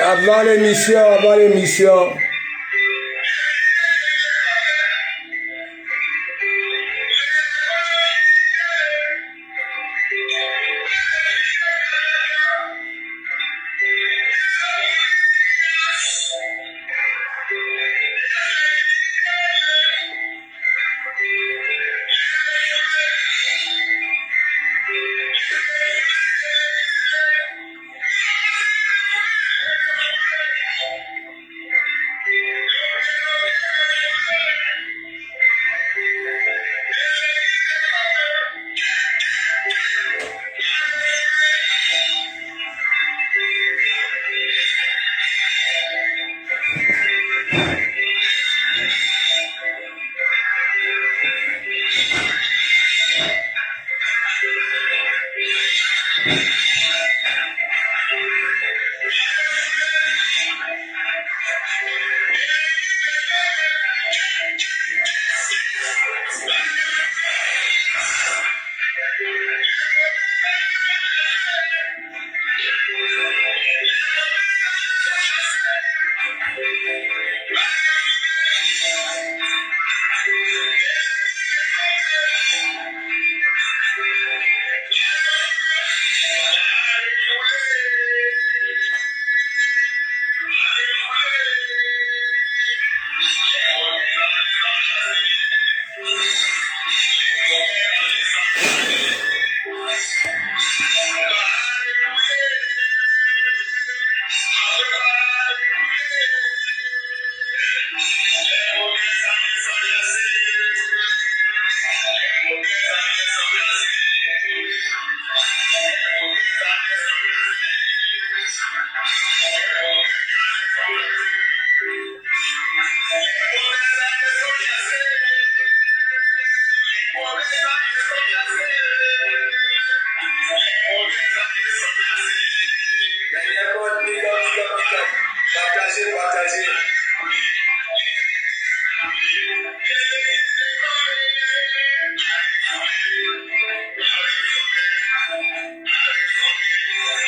Avant l'émission, avant l'émission.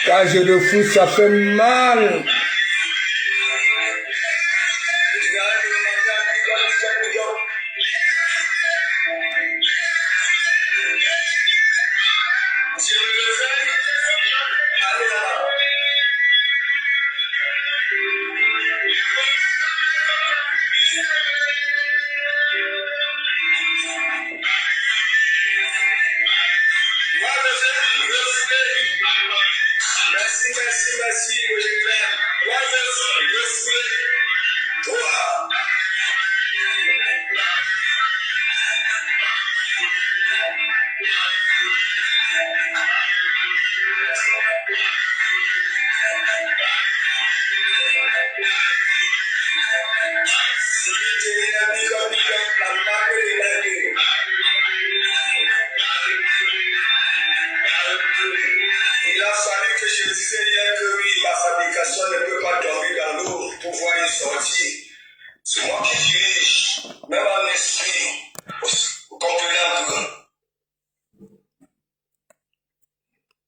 Quand je le fous, ça fait mal.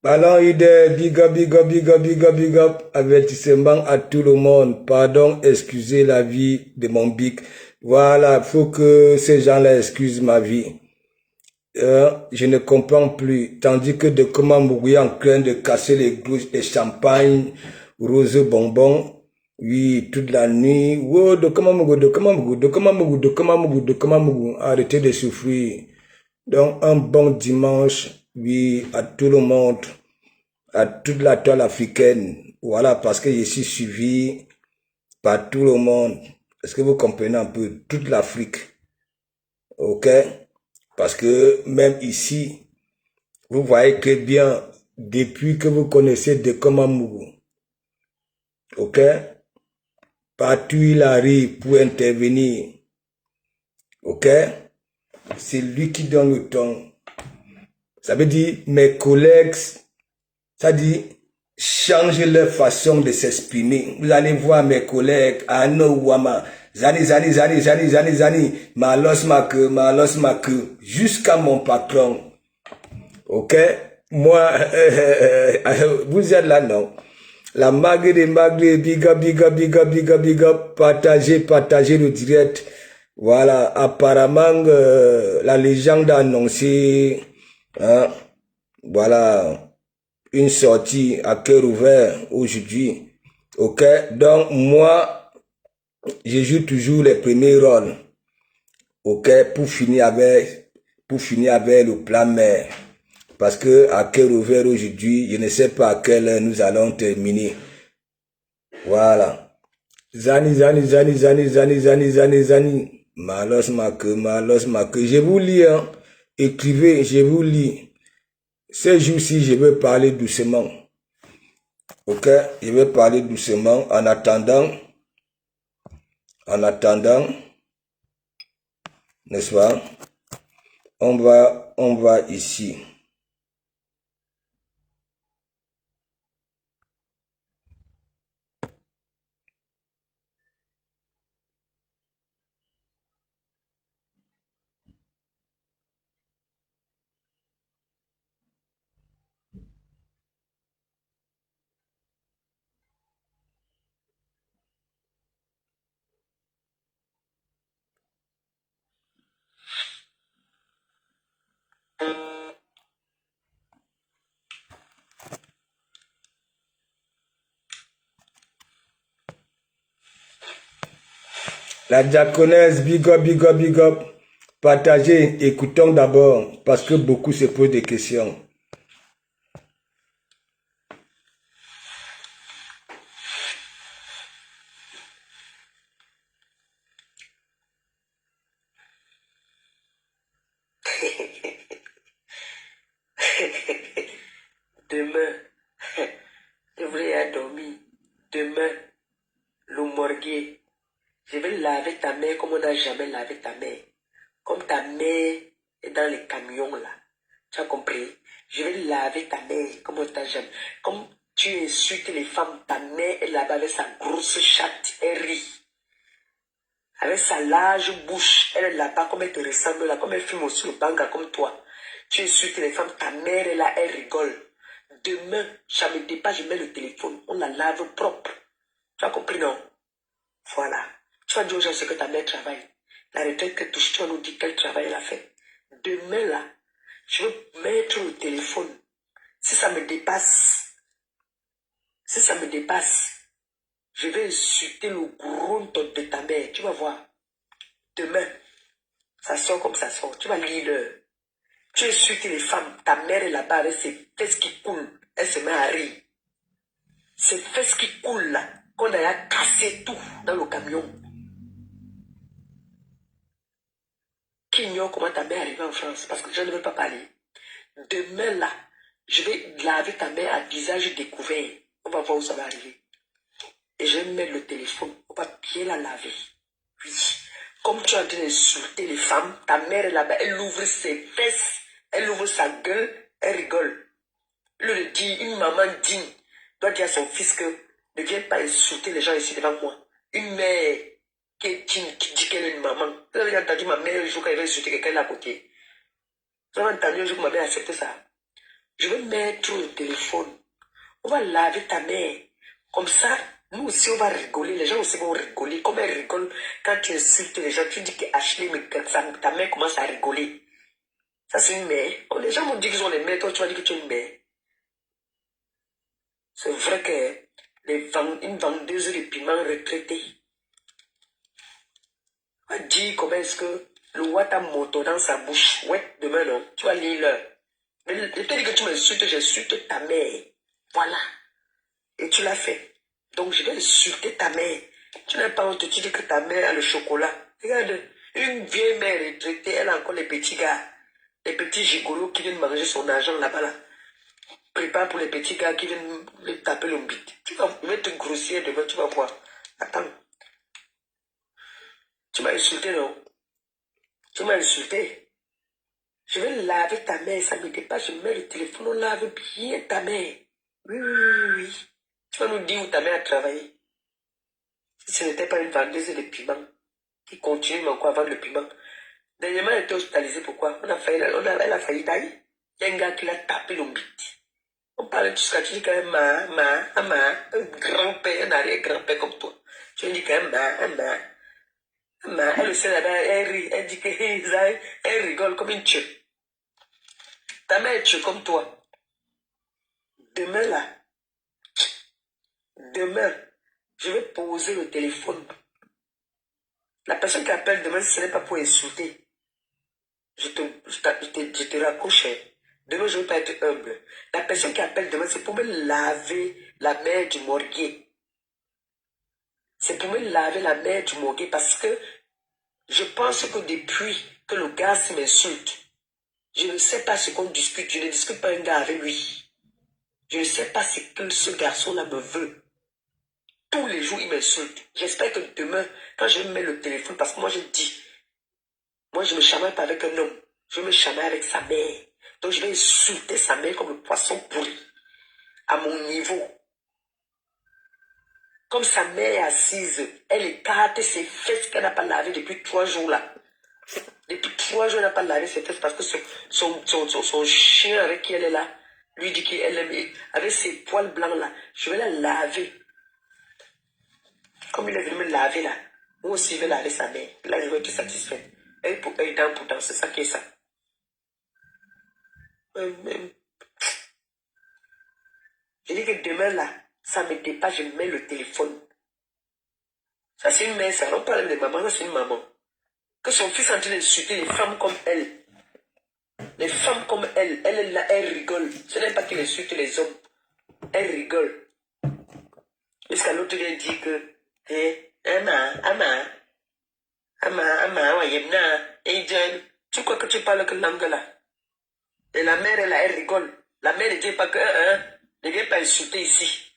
Ballon idée, big up, big up, big up, big up, big up. Avertissement à tout le monde. Pardon, excusez la vie de mon bic. Voilà, faut que ces gens-là excusent ma vie. Je ne comprends plus. Tandis que de comment mourir en train de casser les glouches et champagne, rose bonbon. Oui, toute la nuit. Oh, de comment mourir, de comment mourir, de comment mourir, de comment mourir, de comment mourir. Arrêtez de souffrir. Donc, un bon dimanche. Oui, à tout le monde, à toute la toile africaine. Voilà, parce que je suis suivi par tout le monde. Est-ce que vous comprenez un peu? Toute l'Afrique. Ok? Parce que même ici, vous voyez que bien, depuis que vous connaissez de Komamougou, ok? Partout il arrive pour intervenir. Ok? C'est lui qui donne le ton. Ça veut dire, mes collègues, ça dit, changez leur façon de s'exprimer. Vous allez voir mes collègues, Ano Wama, Zani, Malos Make, jusqu'à mon patron. Ok? Moi, vous êtes là, non? La Mague des Magues, big up, big up, big up, big up, big up. Partagez le direct. Voilà, apparemment, la légende a annoncé, hein, voilà, une sortie à cœur ouvert aujourd'hui. Ok, donc moi, je joue toujours les premiers rôles. Ok, pour finir avec le plan mère. Parce que à cœur ouvert aujourd'hui, je ne sais pas à quelle heure nous allons terminer. Voilà. Zani. Malos Make. Je vous lis, hein. Écrivez, je vous lis. Ces jours-ci, je vais parler doucement. Ok, je vais parler doucement. En attendant, n'est-ce pas? On va ici. La diaconesse, big up, big up, big up. Partagez, écoutons d'abord, parce que beaucoup se posent des questions. Demain, je voulais dormir. Demain, le morguer. Je vais laver ta main comme on n'a jamais lavé ta main. Comme ta main est dans les camions là. Tu as compris? Je vais laver ta main comme on t'a jamais. Comme tu insultes les femmes, ta main est là-bas avec sa grosse chatte, elle rit. Avec sa large bouche, elle est là-bas comme elle te ressemble là, comme elle fume aussi le banga comme toi. Tu insultes les femmes, ta mère est là, elle rigole. Demain, ça me dépasse, je mets le téléphone, on la lave propre. Tu as compris, non? Voilà. Tu vas dire aux gens ce que ta mère travaille. La retraite qu'elle touche, tu vas nous dire quel travail elle a fait. Demain, là, je veux mettre le téléphone. Si ça me dépasse, je vais insulter le gros de ta mère. Tu vas voir. Demain, ça sort comme ça sort. Tu vas lire l'heure. Tu insultes les femmes. Ta mère est là-bas avec ses fesses qui coulent. Elle se met à rire. Ces fesses qui coulent là, qu'on a cassé tout dans le camion. Qui ignore comment ta mère est arrivée en France? Parce que je ne veux pas parler. Demain là, je vais laver ta mère à visage découvert. On va voir où ça va arriver. Et je vais mettre le téléphone. On va bien la laver. Oui. Comme tu es en train d'insulter les femmes, ta mère est là-bas. Elle ouvre ses fesses. Elle ouvre sa gueule. Elle rigole. Le dit, une maman digne doit dire à son fils que ne viens pas insulter les gens ici devant moi. Une mère qui est digne, qui dit qu'elle est une maman. Vous avez entendu ma mère le jour quand elle va insulter quelqu'un là à côté. Vous avez entendu le jour que ma mère a accepté ça. Je vais mettre le téléphone. On va laver ta mère. Comme ça, nous aussi on va rigoler. Les gens aussi vont rigoler. Comme elle rigole quand tu insultes les gens, tu dis que Ashley, mais ta mère commence à rigoler. Ça c'est une mère. Oh, les gens vont dire qu'ils ont les mères, toi tu vas dire que tu es une mère. C'est vrai que une vendeuse de piments retraitée a dit comment est-ce que le watt a moto dans sa bouche. Ouais, demain non, tu vas lire l'heure. Mais je te dis que tu m'insultes, j'insulte ta mère. Voilà. Et tu l'as fait. Donc je vais insulter ta mère. Tu n'as pas honte, tu dis que ta mère a le chocolat. Regarde, une vieille mère retraitée, elle a encore les petits gars, les petits gigolos qui viennent manger son argent là-bas là. Prépare pour les petits gars qui viennent me taper le bite. Tu vas mettre grossier demain, tu vas voir. Attends. Tu m'as insulté, non? Tu m'as insulté. Je vais laver ta main, ça me dépasse. Je mets le téléphone, on lave bien ta main. Oui. Tu vas nous dire où ta mère a travaillé. Si ce n'était pas une vendeuse de piments qui continue encore à vendre le piment. Dernièrement, elle était hospitalisée. Pourquoi? Elle a failli tailler. Il y a un gars qui l'a tapé le bite. On parle de tout ça, tu dis quand même grand-père, un arrière-grand-père comme toi. Tu dis quand même elle sait là-bas, elle rit, elle dit que elle rigole comme une tue. Ta mère est tue comme toi. Demain là, demain, je vais poser le téléphone. La personne qui appelle demain, ce n'est pas pour insulter. Je te raccroche. Demain, je ne veux pas être humble. La personne qui appelle demain, c'est pour me laver la mer du morguet. C'est pour me laver la mer du morguet parce que je pense que depuis que le gars m'insulte, je ne sais pas ce qu'on discute. Je ne discute pas un gars avec lui. Je ne sais pas ce que ce garçon-là me veut. Tous les jours, il m'insulte. J'espère que demain, quand je mets le téléphone, parce que moi, je dis, moi, je ne me chamaille pas avec un homme. Je me chamaille avec sa mère. Donc, je vais insulter sa mère comme le poisson pourri. À mon niveau. Comme sa mère est assise, elle écarte ses fesses qu'elle n'a pas lavées depuis 3 jours là. Depuis 3 jours, elle n'a pas lavé ses fesses parce que son chien avec qui elle est là, lui dit qu'elle aime, avec ses poils blancs là, je vais la laver. Comme il est venu me laver là, moi aussi je vais laver sa mère. Là, je vais être satisfait. Elle pour œil dent pour dent, c'est ça qui est ça. Je dis que demain là, ça me dépasse, je mets le téléphone. Ça c'est une mère, ça. On parle de maman, ça c'est une maman. Que son fils est en train d'insulter les femmes comme elle. Les femmes comme elle est là, elle rigole. Ce n'est pas qu'elle insulte les hommes. Elle rigole. Jusqu'à l'autre vient dire que, tu crois que tu parles que langue là? Et la mère, elle rigole. La mère ne dit pas que, ne viens pas insulter ici.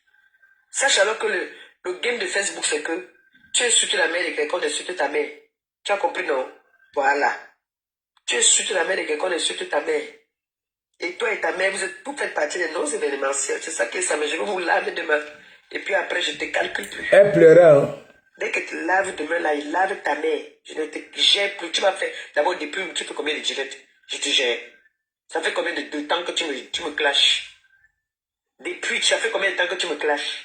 Sache alors que le game de Facebook, c'est que tu insultes la mère de quelqu'un, insulte ta mère. Tu as compris, non? Voilà. Tu insultes la mère de quelqu'un, insulte ta mère. Et toi et ta mère, vous faites partie des noms événementiels. C'est ça qui est ça, mais je vais vous laver demain. Et puis après, je ne te calcule plus. Elle pleurait, hein? Dès que tu laves demain, là, il lave ta mère. Je ne te gère plus. Tu m'as fait, d'abord, depuis, tu fais combien de directs? Je te gère. Ça fait combien de temps que tu me clashes? Depuis, ça fait combien de temps que tu me clashes?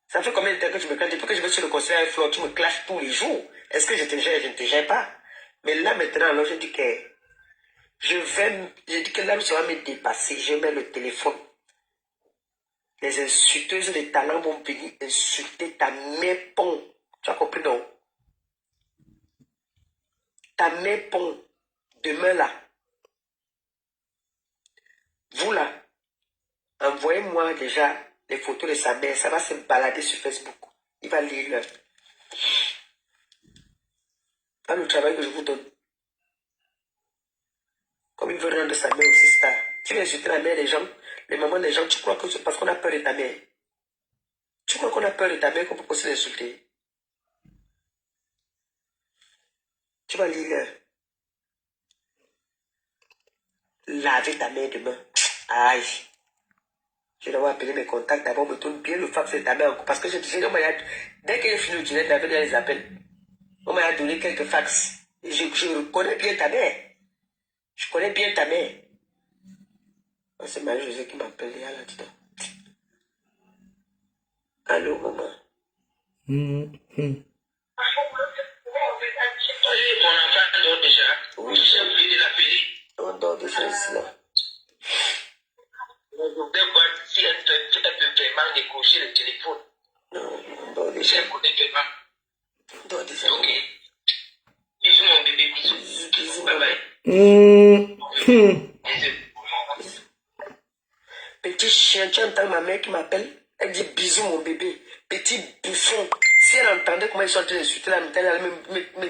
Ça fait combien de temps que tu me clashes? Depuis que je vais sur le conseil avec Flore, tu me clashes tous les jours. Est-ce que je te gère? Je ne te gère pas. Mais là, maintenant, alors, je dis que je dis que l'âme sera me dépasser. Je mets le téléphone. Les insulteuses de talents vont venir insulter ta mère pont. Tu as compris, non? Ta mère pont. Demain là. Vous là. Envoyez-moi déjà les photos de sa mère. Ça va se balader sur Facebook. Il va lire le travail que je vous donne. Comme il veut rendre sa mère aussi star. Tu veux insulter la mère des gens, les mamans des gens, tu crois que c'est parce qu'on a peur de ta mère. Tu crois qu'on a peur de ta mère qu'on peut aussi l'insulter. Tu vas lire laver ta mère demain. Aïe. Je dois appeler mes contacts d'abord, me tourne bien le fax de ta mère. Parce que dès que j'ai fini le direct, j'avais déjà les appels. On m'a donné quelques fax. Je connais bien ta mère. Je connais bien ta mère. C'est Marie-Josée qui m'appelle là-dedans. Allô, maman. Hum, hum. Mon enfant dort déjà. Oui. J'ai oublié de l'appeler. On dort déjà ici, là. Je voudrais voir si elle peut vraiment décrocher le téléphone. Non, on dort déjà. J'ai écouté vraiment. On dort déjà. Ok. Bisous, mon bébé, bisous. Bisous, bye bye. Bisous. Petit chien, tu entends ma mère qui m'appelle? Elle dit bisous, mon bébé. Petit bouffon. Si elle entendait comment ils sont en train d'insulter la métal, elle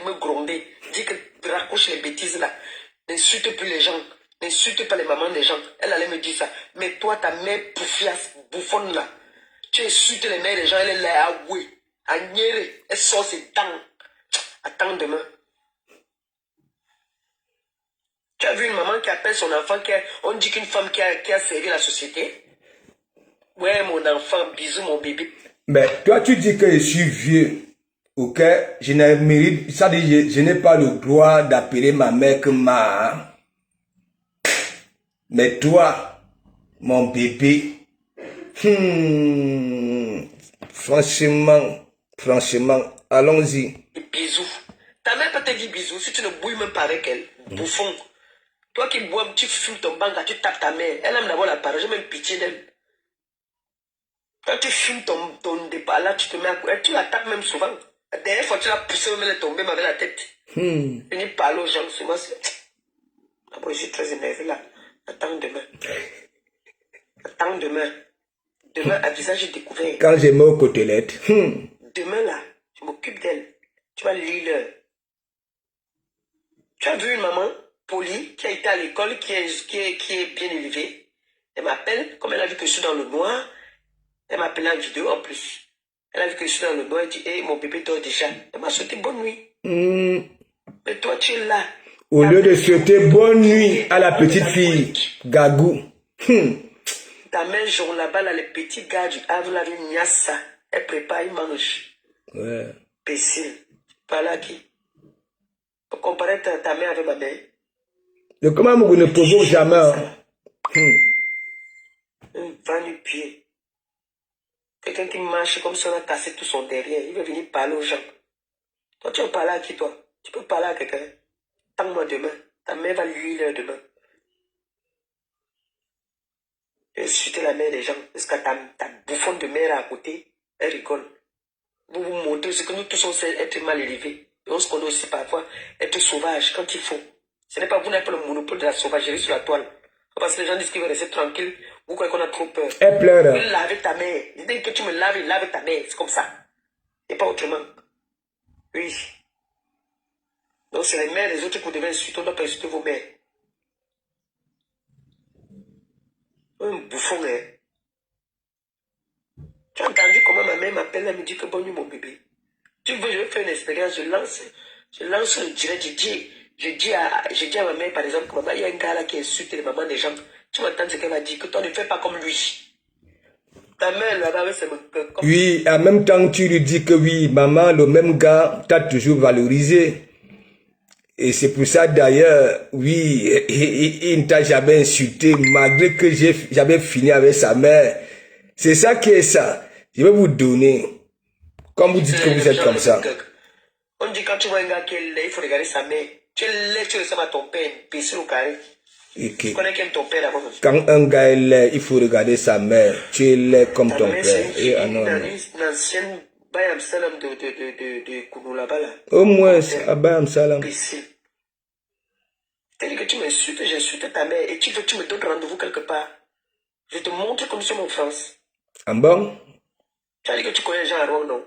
me gronder. Dit que raccroche les bêtises là. N'insulte plus les gens. N'insulte pas les mamans des gens. Elle allait me dire ça. Mais toi, ta mère bouffiasse, bouffonne là. Tu insultes les mères des gens, elle est là à oui. À nier. Elle sort ses dents. Attends demain. Tu as vu une maman qui appelle son enfant, on dit qu'une femme qui a servi la société? Ouais, mon enfant, bisous, mon bébé. Mais toi, tu dis que je suis vieux. Ok? Je n'ai mérite, ça dit, je n'ai pas le droit d'appeler ma mère que ma. Mais toi, mon bébé. Franchement, allons-y. Et bisous. Ta mère peut te dire bisous si tu ne bouilles même pas avec elle. Bouffon. Toi qui bois, tu fumes ton banga, tu tapes ta mère. Elle aime d'abord la parole, j'ai même pitié d'elle. Quand tu fumes ton départ, là, tu te mets à courir. Tu la tapes même souvent. La dernière fois, tu l'as poussée, même elle est tombée, avec la tête. Venir parler aux gens, c'est moi. D'abord, je suis très énervé là. Attends demain. Attends demain. Demain, à visage découvert. Quand j'ai mis aux côtelettes. Demain là, je m'occupe d'elle. Tu vas lire l'heure. Tu as vu une maman polie qui a été à l'école, qui est bien élevée. Elle m'appelle, comme elle a vu que je suis dans le noir, elle m'a appelé en vidéo en plus. Elle a vu que je suis dans le noir, elle dit, hey, mon bébé dort déjà. Elle m'a souhaité bonne nuit. Mais toi, tu es là. Au lieu de souhaiter bonne nuit à la petite fille, Gagou. Ta main jaune là-bas, là, les petits gars du Havre, là, ils niassa. Elle prépare, ils mangent. Ouais. Pécile. Par là qui? Pour comparer ta mère avec ma mère. De comment vous ne provoque jamais. Un vent du pied. Quelqu'un qui marche comme si on a cassé tout son derrière. Il veut venir parler aux gens. Toi, tu vas parler à qui, toi? Tu peux parler à quelqu'un. Tends-moi demain. Ta mère va lui l'heure demain. Insulter la mère des gens. Parce que ta bouffonne de mère à côté, elle rigole. Vous vous montrez ce que nous tous on sait être mal élevés. Et on se connaît aussi parfois être sauvage quand il faut. Ce n'est pas vous n'avez pas le monopole de la sauvagerie sur la toile. Parce que les gens disent qu'ils veulent rester tranquilles. Vous croyez qu'on a trop peur. Elle pleure. Tu laves ta mère. Dès que tu me laves, il lave ta mère. C'est comme ça. Et pas autrement. Oui. Donc c'est les mères des autres que vous devez insulter. On ne doit pas insulter vos mères. Un bouffon, hein. Tu as entendu comment ma mère m'appelle, elle me dit que bonne nuit mon bébé. Tu veux, je vais faire une expérience, je lance le direct, je dis à ma mère par exemple que maman, il y a un gars là qui insulte les mamans des gens. Tu m'entends ce qu'elle m'a dit, que toi ne fais pas comme lui. Ta mère là-bas, c'est comme... Oui, en même temps tu lui dis que oui, maman, le même gars t'a toujours valorisé. Et c'est pour ça d'ailleurs, oui, il ne t'a jamais insulté malgré que j'avais fini avec sa mère. C'est ça qui est ça. Je vais vous donner, comme vous dites que vous êtes comme ça. On dit quand tu vois un gars qui est laid, il faut regarder sa mère. Tu es laid, tu ressembles à ton père, pécile au carré. Okay. Tu connais qui est ton père d'abord. Quand un gars est laid, il faut regarder sa mère. Tu es laid comme ton père. C'est une ancienne Bayam Salam de Kounou là-bas là. Au moins, à Bayam Salam. Pécile. C'est-à-dire que tu m'insultes, j'insulte ta mère et tu veux que tu me donnes rendez-vous quelque part. Je te montre comme sur mon France. En bon? Tu as dit que tu connais Jean Aron, non?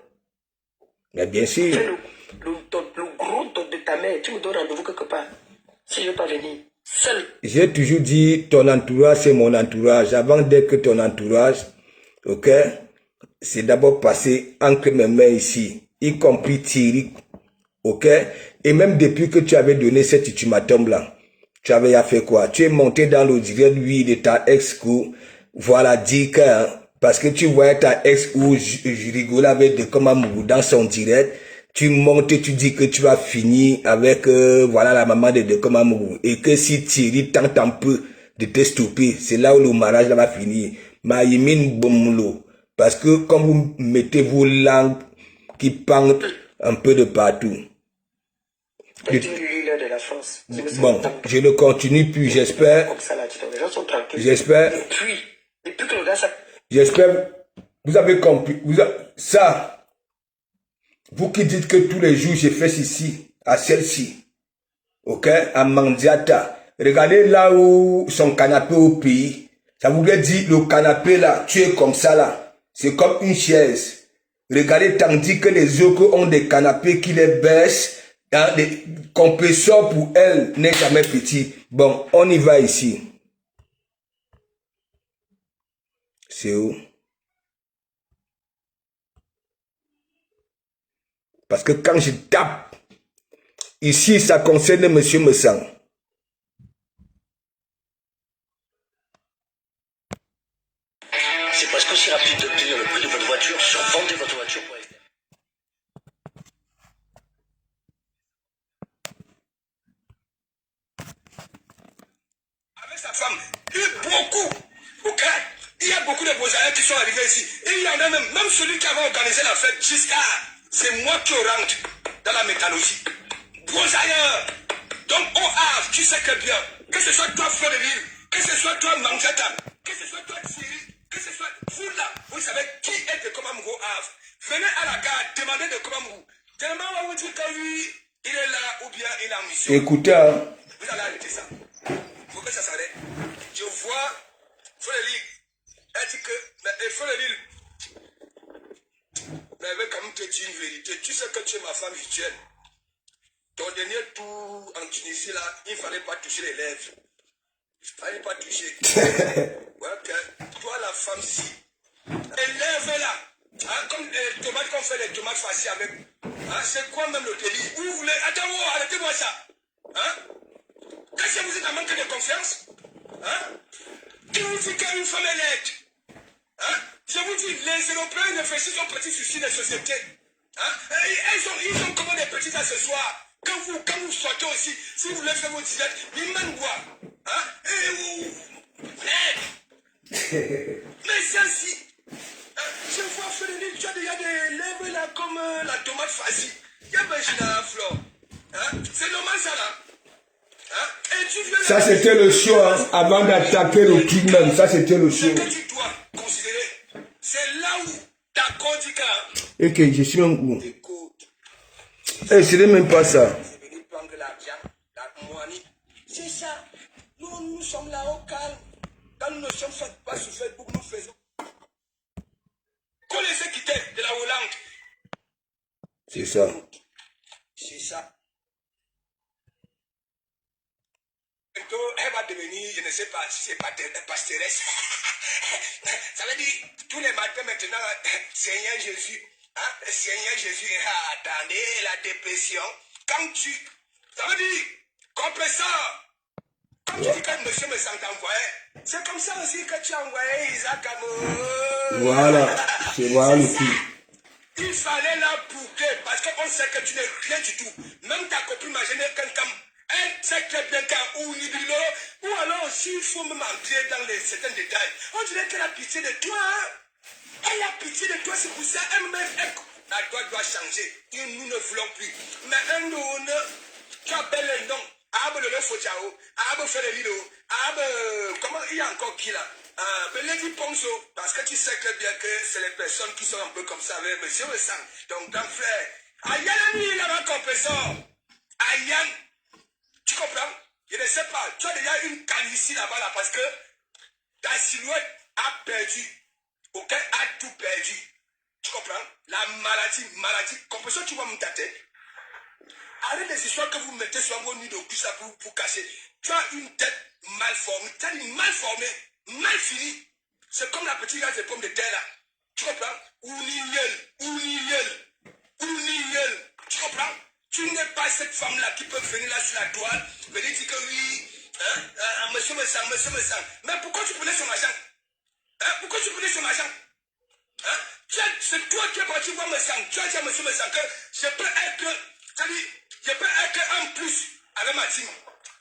Mais bien sûr. Fais le gros de ta mère, tu me donnes rendez-vous quelque part. Si je ne veux pas venir, seul. J'ai toujours dit, ton entourage, c'est mon entourage. Avant d'être que ton entourage, ok, c'est d'abord passé entre mes mains ici, y compris Thierry, ok? Et même depuis que tu avais donné cet ultimatum-là, tu avais fait quoi? Tu es monté dans le direct, lui, de ta ex-co, voilà, dit que, hein, parce que tu voyais ta ex où je rigolais avec de Komamougou dans son direct, tu montes et tu dis que tu vas finir avec, voilà, la maman de Komamougou. Et que si Thierry tente un peu de te stopper, c'est là où le mariage là va finir. Maïmine Bomlo. Parce que comme vous mettez vos langues qui pendent un peu de partout. De la France. Bon, je ne continue plus, j'espère. Les gens sont tranquilles. J'espère. Depuis que le gars... J'espère. Vous avez compris. Ça, vous qui dites que tous les jours j'ai fait ceci, à celle-ci, ok, à Mandiata, regardez là où son canapé au pays, ça voulait dire le canapé là, tu es comme ça là, c'est comme une chaise. Regardez, tandis que les autres ont des canapés qui les baissent, dans des compresseurs pour elle n'est jamais petit. Bon, on y va ici. C'est où? Parce que quand je tape, ici, ça concerne Monsieur Messang. C'est presque aussi rapide d'obtenir le prix de votre voiture sur vendezvotrevoiture.fr. Avec sa femme, il y a eu beaucoup. Ok? Il y a beaucoup de Bosaïens qui sont arrivés ici. Et il y en a même celui qui avait organisé la fête, Giscard. C'est moi qui rentre dans la métallurgie. Bosaïens. Donc, au Havre, tu sais que bien, que ce soit toi, Floreville, que ce soit toi, Manchata, que ce soit toi, Syrie, que ce soit vous là, vous savez qui est de Komamou au Havre. Venez à la gare, demandez de Komamou. Tellement on va vous dire que lui, il est là ou bien il est en mission. Écoutez, hein. Vous allez arrêter ça. Il faut que ça s'arrête. Je vois Floreville. Elle dit que, mais Floreville, mais elle veut quand même te dire une vérité. Tu sais que tu es ma femme virtuelle. Ton dernier tour en Tunisie, là, il ne fallait pas toucher les lèvres. Il ne fallait pas toucher. Ouais, toi, la femme-ci, les lèvres, là, hein, comme les tomates qu'on fait les tomates farcies avec. Hein, c'est quoi même le délit? Où vous voulez? Attends, oh, arrêtez-moi ça. Hein? Qu'est-ce que vous êtes en manque de confiance? Hein? Qui vous dit qu'une femme est laide? Hein? Je vous dis, les Européens réfléchissent aux petits soucis des sociétés. Hein? Ils ont comme des petits accessoires. Quand vous sortez aussi, si vous voulez faire votre diète, ils mènent quoi? Hein? Et vous... Mais c'est ainsi. Hein? Je vois Frédéric, tu as déjà des lèvres là comme la tomate farcie. Il y a Benjina Flore. Hein? C'est normal ça là. Hein? Et tu viens ça c'était le show hein, avant d'attaquer le truc même. Ça c'était le show. Ce que tu dois considérer, c'est là où ta cordica. Et que je suis même où? Eh, ce n'est même pas ça. C'est ça. Nous sommes là au calme. Quand nous ne sommes pas sur Facebook, nous faisons. Qu'on les ait quittés de la Hollande. C'est ça. C'est ça. Bientôt, elle va devenir, je ne sais pas si c'est pas pastoresse. Ça veut dire, tous les matins maintenant, Seigneur Jésus. Hein? Seigneur Jésus, attendez la dépression. Quand tu. Ça veut dire, compresseur. Quand tu dis que monsieur me sent envoyé, c'est comme ça aussi que tu as envoyé Isaac Amo. Voilà, c'est voilà le coup. Il fallait la bouquer parce qu'on sait que tu n'es rien du tout. Même ta copine m'a gêné quelqu'un. Elle sait très bien qu'un ou alors s'il faut même entrer dans les certains détails, on dirait qu'elle a pitié de toi. Hein? Elle a pitié de toi, c'est pour ça elle-même, la loi doit changer. Et nous ne voulons plus. Mais un nom, tu appelles le nom. Abe le Fojao, Abe Ferelino, Abe. Comment il y a encore qui là? Beledi Ponso, parce que tu sais que bien que c'est les personnes qui sont un peu comme ça avec monsieur le sang. Donc, grand frère, Ayan, il a un compresseur. Ayan, tu comprends? Je ne sais pas, tu as déjà une calvitie là-bas là, parce que ta silhouette a perdu. Ok, a tout perdu. Tu comprends? La maladie, compresseur, tu vois me tâter. Arrête les histoires que vous mettez sur vos nids de cul ça pour cacher. Tu as une tête mal formée, tu as une mal formée, mal finie. C'est comme la petite gaz de pommes de terre là. Tu comprends? Ouniel. Tu comprends? Tu n'es pas cette femme-là qui peut venir là sur la toile, venir dire que oui, hein, monsieur me sent. Mais pourquoi tu prenais son argent? Hein? Pourquoi tu prenais son argent? Hein? C'est toi qui es parti voir me sang. Tu as dit à monsieur me sent que je peux être, c'est-à-dire, je peux être en plus avec ma team.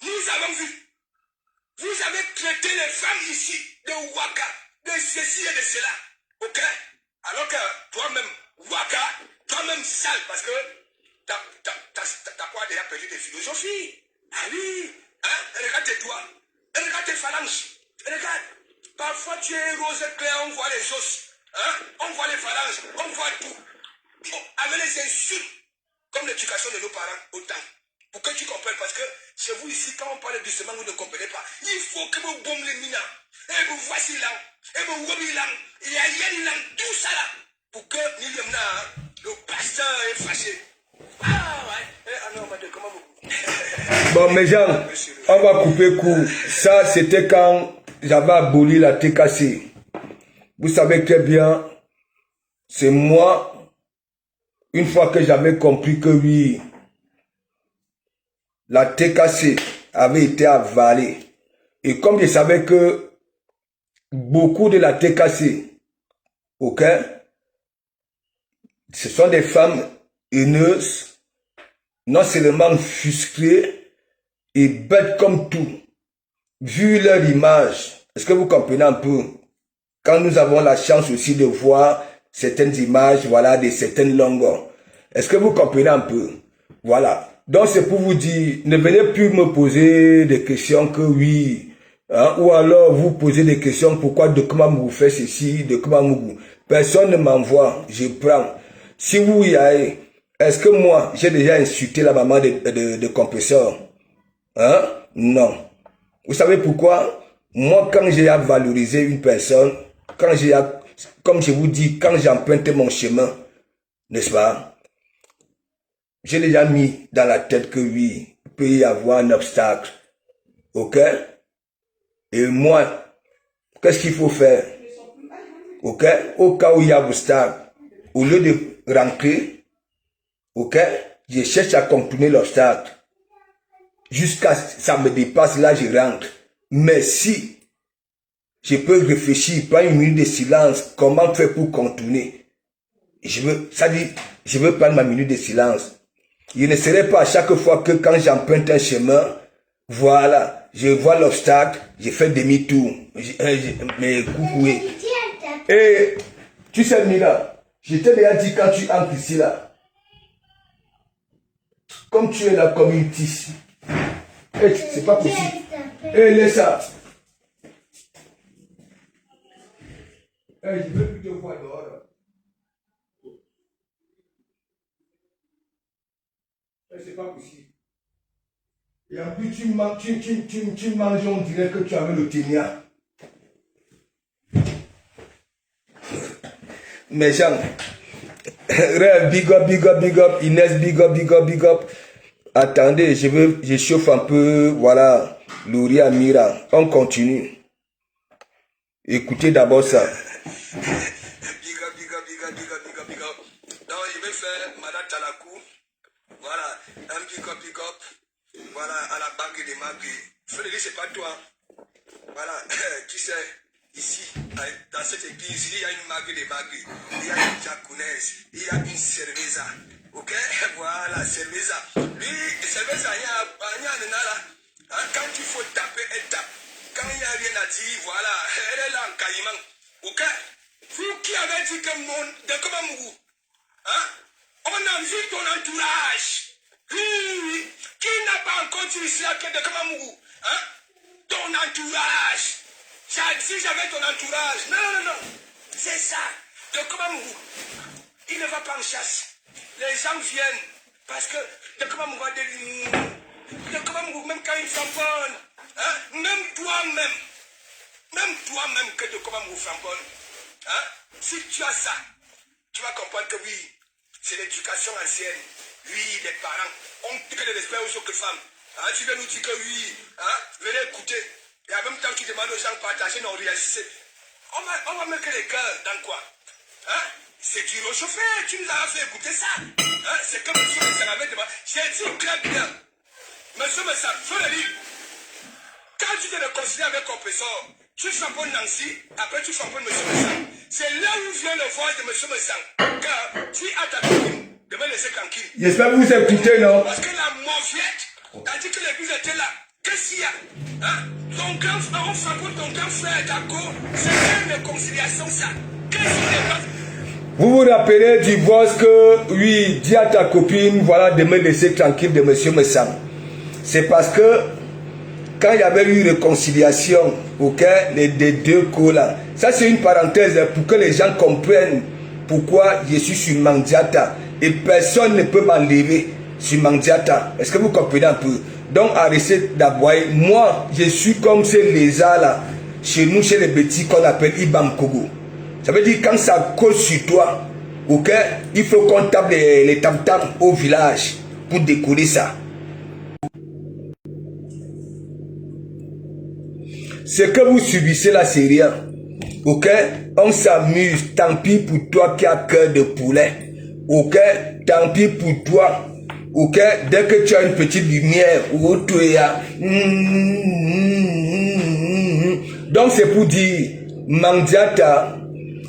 Nous avons vu. Vous avez traité les femmes ici de Waka, de ceci et de cela. Ok? Alors que toi-même, Waka, toi-même sale, parce que t'as quoi déjà perdu de philosophie? Ah oui! Hein? Regarde tes doigts. Regarde tes phalanges. Regarde. Parfois tu es rose clair, on voit les os. Hein? On voit les phalanges, on voit tout. Bon, avec les insultes, comme l'éducation de nos parents, autant. Pour que tu comprennes, parce que chez vous ici, quand on parle doucement, vous ne comprenez pas. Il faut que vous bombez les minas. Et vous voici là. Et vous voyez là. Il y a rien là, tout ça là. Pour que le pasteur est fâché. Ah ouais. Ah non, madame, comment vous. Bon, mes gens, on va couper court. Ça, c'était quand j'avais aboli la TKC. Vous savez très bien, c'est moi, une fois que j'avais compris que oui, la TKC avait été avalée. Et comme je savais que beaucoup de la TKC, ok, ce sont des femmes haineuses, non seulement frustrées et bêtes comme tout, vu leur image, Est-ce que vous comprenez un peu? Quand nous avons la chance aussi de voir certaines images, voilà, de certaines longueurs. Est-ce que vous comprenez un peu? Voilà. Donc c'est pour vous dire, ne venez plus me poser des questions que oui, hein, ou alors vous posez des questions, pourquoi de comment vous faites ceci, de comment vous... Personne ne m'envoie, je prends. Si vous y allez, est-ce que moi, j'ai déjà insulté la maman de compresseur? Hein? Non. Vous savez pourquoi? Moi, quand j'ai à valoriser une personne, quand j'ai à, comme je vous dis, quand j'emprunte mon chemin, n'est-ce pas? J'ai déjà mis dans la tête que oui, il peut y avoir un obstacle. Ok? Et moi, qu'est-ce qu'il faut faire? Ok? Au cas où il y a un obstacle, au lieu de rentrer, ok? Je cherche à contourner l'obstacle. Jusqu'à ce que ça me dépasse, là je rentre. Mais si je peux réfléchir, prendre une minute de silence, comment faire pour contourner? Je veux prendre ma minute de silence. Je ne serai pas à chaque fois que quand j'emprunte un chemin, voilà, je vois l'obstacle, je fais demi-tour. Mais coucou. Et tu sais, Mira, je t'ai déjà dit quand tu entres ici, là, comme tu es là comme une tisse, c'est pas possible. Laisse ça. Je veux plus te voir dehors. C'est pas possible. Et en plus, tu manges, on dirait que tu avais le ténia. Mes gens, big up, big up, big up, Inès, big up, big up, big up. Attendez, je chauffe un peu, voilà, Louria, Mira. On continue. Écoutez d'abord ça. Big up, big up, big up, big up, big up, big up. Donc, je vais faire Madame Talakou. Voilà, un big up, voilà, à la bague des magues. Frédéric, c'est pas toi. Voilà, tu sais, ici, dans cette église, il y a une mague des magues, il y a une jaconaise, il y a une cerveza. Ok, voilà, cerveza. Lui, cerveza, il y a un là. Quand il faut taper, elle tape. Quand il n'y a rien à dire, voilà, elle est là en caïman. Ok, vous qui avez dit que de comment vous, hein? On a vu ton entourage. Oui. Qui n'a pas encore dit cela que de Kamamougou, hein? Ton entourage. Si j'avais ton entourage. Non. C'est ça. De Kamamougou. Il ne va pas en chasse. Les gens viennent. Parce que de Kamamougou, même quand ils frapponnent, hein? Même toi-même que de Kamamougou frapponnent, hein? Si tu as ça, tu vas comprendre que oui. C'est l'éducation ancienne. Oui, les parents ont que de respect aux autres femmes. Hein, tu viens nous dire que oui, hein, venez écouter. Et en même temps, tu demandes aux gens de partager, non, réagissez. On va mettre les cœurs dans quoi? Hein? C'est du réchauffé, tu nous as fait écouter ça. Hein? C'est comme M. Messang avait demandé. J'ai dit très bien. M. Messang, je le dis. Quand tu te réconcilies avec ton professeur, tu champonnes Nancy, après tu champonnes M. Messang. C'est là où vient le voix de M. Messang. Car si à ta copine, de me laisser tranquille. J'espère que vous écoutez, non? Parce que la mauviette, t'as dit que l'église était là. Qu'est-ce qu'il y a? Hein? Ton grand frère, on champonne ton grand frère d'accord. C'est une réconciliation, ça. Qu'est-ce qu'il est? Vous vous rappelez du divorce que, oui, dis à ta copine, voilà, de me laisser tranquille de M. Messang. C'est parce que quand il y avait eu réconciliation, ok, les deux coups là, ça c'est une parenthèse pour que les gens comprennent pourquoi je suis sur Mandiata et personne ne peut m'enlever sur Mandiata. Est-ce que vous comprenez un peu? Donc arrêtez d'aboyer. Moi, je suis comme ces lézards là, chez nous, chez les petits qu'on appelle Ibam Kogo. Ça veut dire quand ça colle sur toi, ok, il faut qu'on tape les tam-tams au village pour décoller ça. Ce que vous subissez là, c'est rien. Ok? On s'amuse. Tant pis pour toi qui as cœur de poulet. Ok? Tant pis pour toi. Ok? Dès que tu as une petite lumière, où tu es là. Donc c'est pour dire, Mandiata,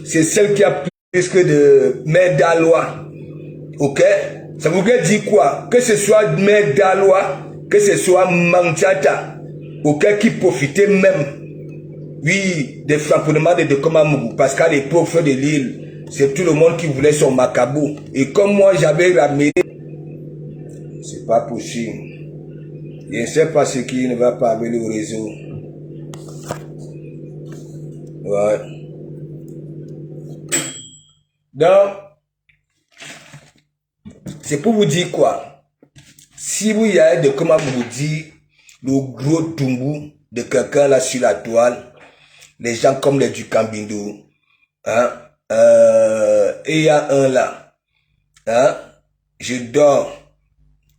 c'est celle qui a plus que de mère d'Alois. Ok? Ça voudrait dire quoi? Que ce soit mère d'Alois, que ce soit Mandiata. Ok, qui profitait même, oui, des framponnements de Komamougou, parce qu'à l'époque, feu de l'île, c'est tout le monde qui voulait son macabou. Et comme moi, j'avais ramené, c'est pas possible. Je ne sais pas ce qui ne va pas avec le réseau. Ouais. Donc, c'est pour vous dire quoi? Si vous y avez de comment vous dire le gros tumbu de quelqu'un là sur la toile, les gens comme les du Cambindo, hein, et il y a un là, hein, je dors,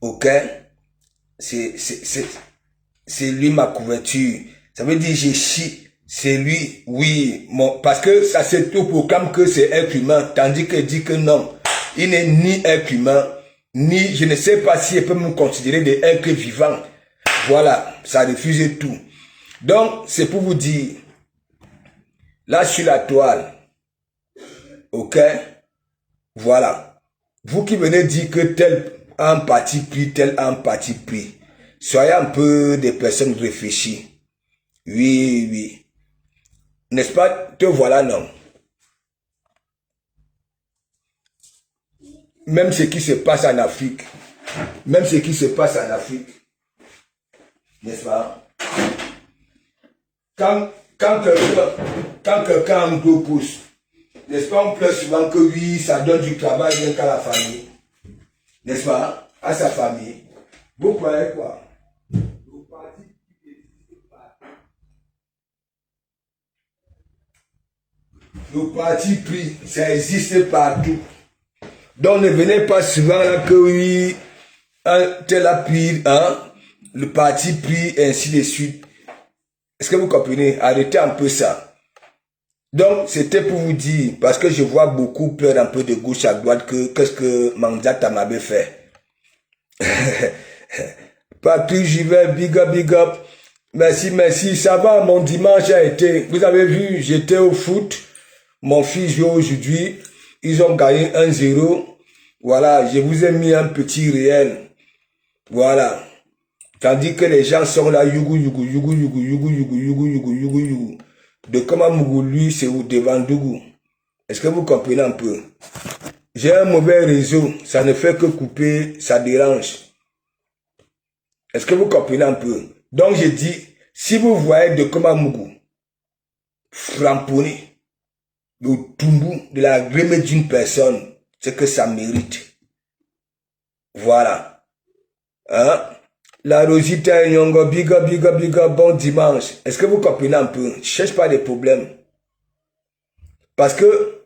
ok, c'est lui ma couverture, ça veut dire je chie, c'est lui, oui, parce que ça c'est tout pour comme que c'est être humain, tandis que dit que non, il n'est ni être humain, ni, je ne sais pas si il peut me considérer des êtres vivants. Voilà, ça refuse tout. Donc, c'est pour vous dire, là sur la toile, ok, voilà. Vous qui venez dire que tel a un parti pris, tel a un parti pris, soyez un peu des personnes réfléchies. Oui, oui. N'est-ce pas? Te voilà, non. Même ce qui se passe en Afrique, même ce qui se passe en Afrique, n'est-ce pas? Quand quelqu'un a un gros pouce, n'est-ce pas, on pleure souvent que oui, ça donne du travail rien qu'à la famille, n'est-ce pas, à sa famille. Vous croyez quoi? Le parti pris, ça existe partout. Donc ne venez pas souvent là que oui, un tel a pris, hein, le parti pris, ainsi de suite. Est-ce que vous comprenez? Arrêtez un peu ça. Donc, c'était pour vous dire, parce que je vois beaucoup pleurer un peu de gauche à droite que qu'est-ce que Mandjata m'avait fait. Patrick Jivet, big up, big up. Merci, merci. Ça va, mon dimanche a été. Vous avez vu, j'étais au foot. Mon fils joue aujourd'hui. Ils ont gagné 1-0. Voilà, je vous ai mis un petit réel. Voilà. Tandis que les gens sont là, yougou, yougou, yougou, yougou, yougou, yougou, yougou, yougou, yougou, yougou. De Komamougou, lui, c'est devant Dougou. Est-ce que vous comprenez un peu? J'ai un mauvais réseau, ça ne fait que couper, ça dérange. Est-ce que vous comprenez un peu? Donc je dis, si vous voyez de Komamougou framponner le tumbu de la remède d'une personne, c'est que ça mérite. Voilà. Hein? La Rosita Nyongo, biga, biga, biga, bon dimanche. Est-ce que vous comprenez un peu? Je cherche pas de problème. Parce que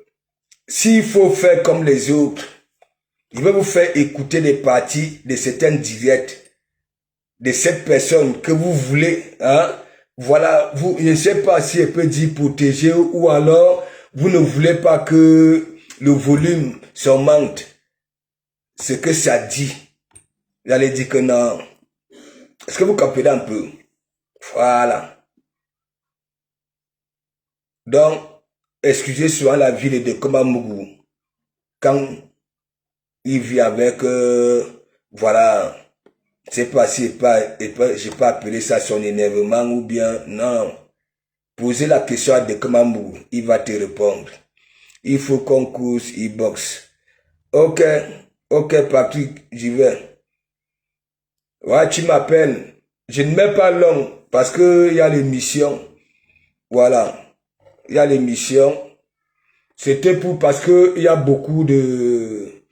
s'il faut faire comme les autres, je vais vous faire écouter les parties de certaines directs de cette personne que vous voulez. Hein? Voilà, vous, je ne sais pas si elle peut dire protéger ou alors vous ne voulez pas que le volume s'augmente. Ce que ça dit. Vous allez dire que non. Est-ce que vous comprenez un peu? Voilà. Donc, excusez souvent la ville de Komamougou. Quand il vit avec, voilà, c'est pas si j'ai pas appelé ça son énervement ou bien, non. Posez la question à de Komamougou, il va te répondre. Il faut qu'on course, il boxe. Ok, ok Patrick, j'y vais. Ouais, tu m'appelles. Je ne mets pas long parce que il y a l'émission. Voilà. Il y a l'émission. C'était pour parce que il y a beaucoup de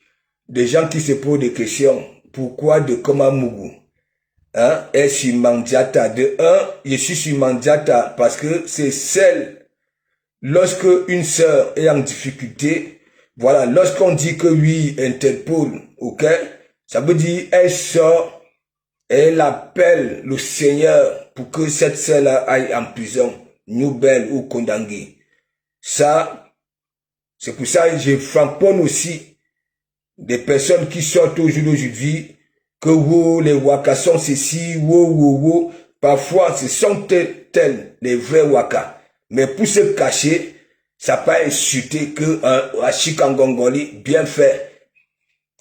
gens qui se posent des questions. Pourquoi de Komamougou? Hein? Et sur Mandjata. De un, je suis sur Mandjata parce que c'est celle, lorsque une sœur est en difficulté, voilà, lorsqu'on dit que oui, Interpol, ok, ça veut dire elle sort. Elle appelle le Seigneur pour que cette sœur-là aille en prison, Nouvelle ou Kondangi. Ça, c'est pour ça que je framponne aussi des personnes qui sortent aujourd'hui, que wow, les Waka sont ceci, wow. Parfois, ce sont tels les vrais Waka. Mais pour se cacher, ça peut insulter que un Chikangongoli bien fait.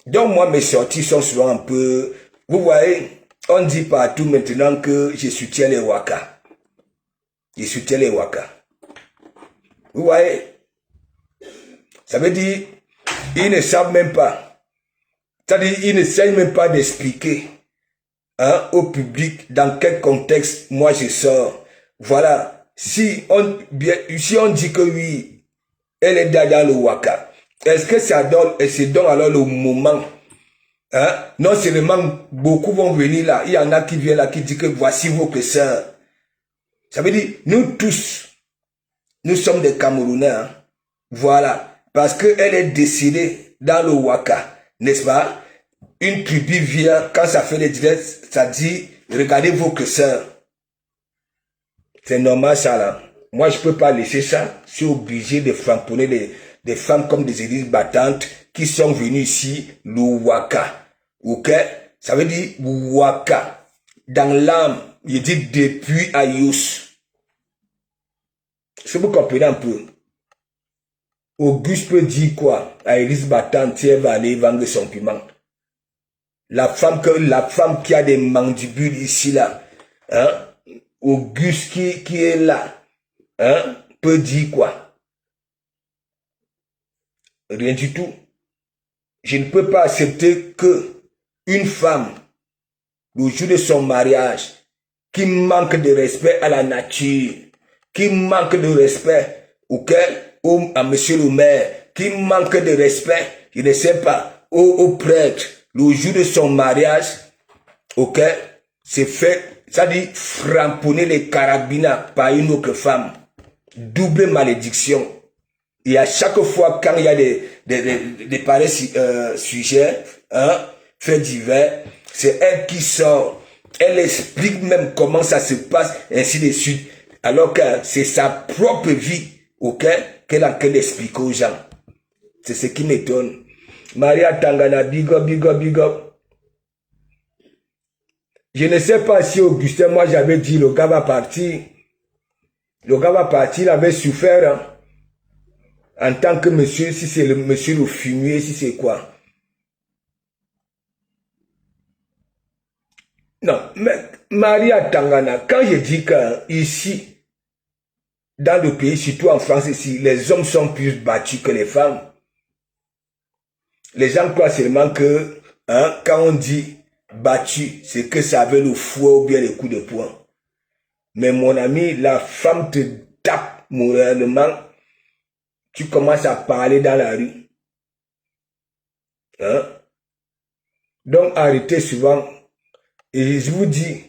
Donc moi, mes sorties sont souvent un peu, vous voyez, on dit partout maintenant que je soutiens les Waka. Je soutiens les Waka. Vous voyez? Ça veut dire, ils ne savent même pas. C'est-à-dire, ils n'essayent même pas d'expliquer au public dans quel contexte moi je sors. Voilà. Si on dit que oui, elle est dans le Waka, est-ce que ça donne, et c'est donc alors le moment, non seulement beaucoup vont venir là, il y en a qui viennent là, qui disent que voici vos sœurs. Ça veut dire, nous tous, nous sommes des Camerounais, voilà, parce qu'elle est décédée dans le Waka, n'est-ce pas? Une tribu vient, quand ça fait les directs, ça dit, regardez vos sœurs. C'est normal ça là. Moi je peux pas laisser ça. Je suis obligé de framponner des femmes comme des églises battantes qui sont venues ici, le Waka. Ok? Ça veut dire Waka. Dans l'âme, il dit depuis Ayus. Est-ce que vous comprenez un peu? Auguste peut dire quoi? À église battante, elle va aller vendre son piment. La femme qui a des mandibules ici là, hein? Auguste qui est là, peut dire quoi? Rien du tout. Je ne peux pas accepter que une femme, le jour de son mariage, qui manque de respect à la nature, qui manque de respect à monsieur le maire, qui manque de respect, je ne sais pas, au prêtre, le jour de son mariage, c'est fait, ça dit framponner les carabinats par une autre femme. Double malédiction. Et à chaque fois, quand il y a des pareils sujets, faits divers, c'est elle qui sort. Elle explique même comment ça se passe, ainsi de suite. Alors que c'est sa propre vie, qu'elle explique aux gens. C'est ce qui m'étonne. Maria Tangana, big up, big up, big up. Je ne sais pas si Augustin, moi j'avais dit, le gars va partir. Le gars va partir, il avait souffert. En tant que monsieur, si c'est le monsieur le fumier, si c'est quoi. Non, mais Maria Tangana, quand je dis que ici, dans le pays, surtout en France ici, les hommes sont plus battus que les femmes. Les gens croient seulement que, quand on dit battu, c'est que ça avait le fouet ou bien les coups de poing. Mais mon ami, la femme te tape moralement, tu commences à parler dans la rue. Donc arrêtez souvent. Et je vous dis,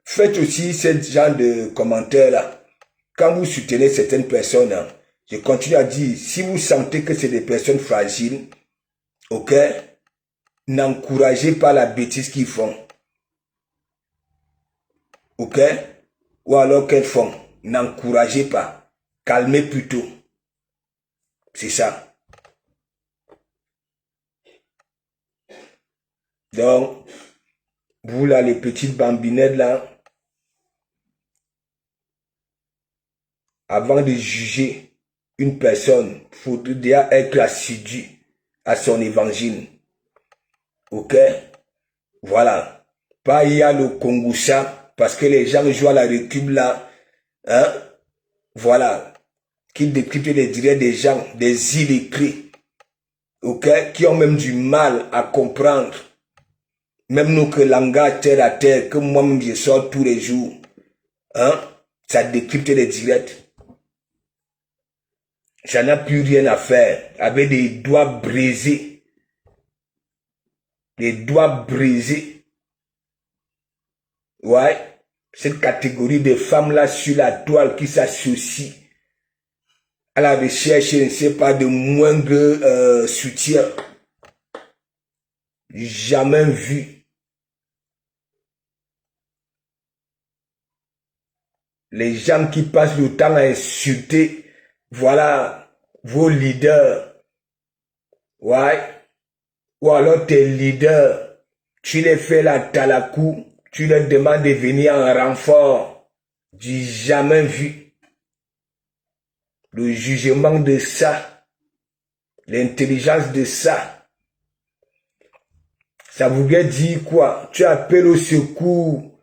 faites aussi ce genre de commentaires-là. Quand vous soutenez certaines personnes, je continue à dire, si vous sentez que c'est des personnes fragiles, n'encouragez pas la bêtise qu'ils font. Ou alors qu'elles font. N'encouragez pas. Calmez plutôt. C'est ça. Donc, vous là, les petites bambinettes là, avant de juger une personne, il faudrait déjà être assidu à son évangile. Voilà. Pas il y a le Kongoucha, parce que les gens jouent à la récup là, voilà, qui décryptent les directs des gens, des illettrés, qui ont même du mal à comprendre. Même nous que langage terre à terre, que moi-même je sors tous les jours, ça décrypte les directs. Ça n'a plus rien à faire avec des doigts brisés. Les doigts brisés. Ouais. Cette catégorie de femmes-là sur la toile qui s'associent à la recherche, je ne sais pas, de moindre soutien. Jamais vu. Les gens qui passent le temps à insulter, voilà, vos leaders. Ouais. Ou alors tes leaders, tu les fais la talakou, tu leur demandes de venir en renfort. J'ai jamais vu. Le jugement de ça, l'intelligence de ça. Ça voulait dire quoi? Tu appelles au secours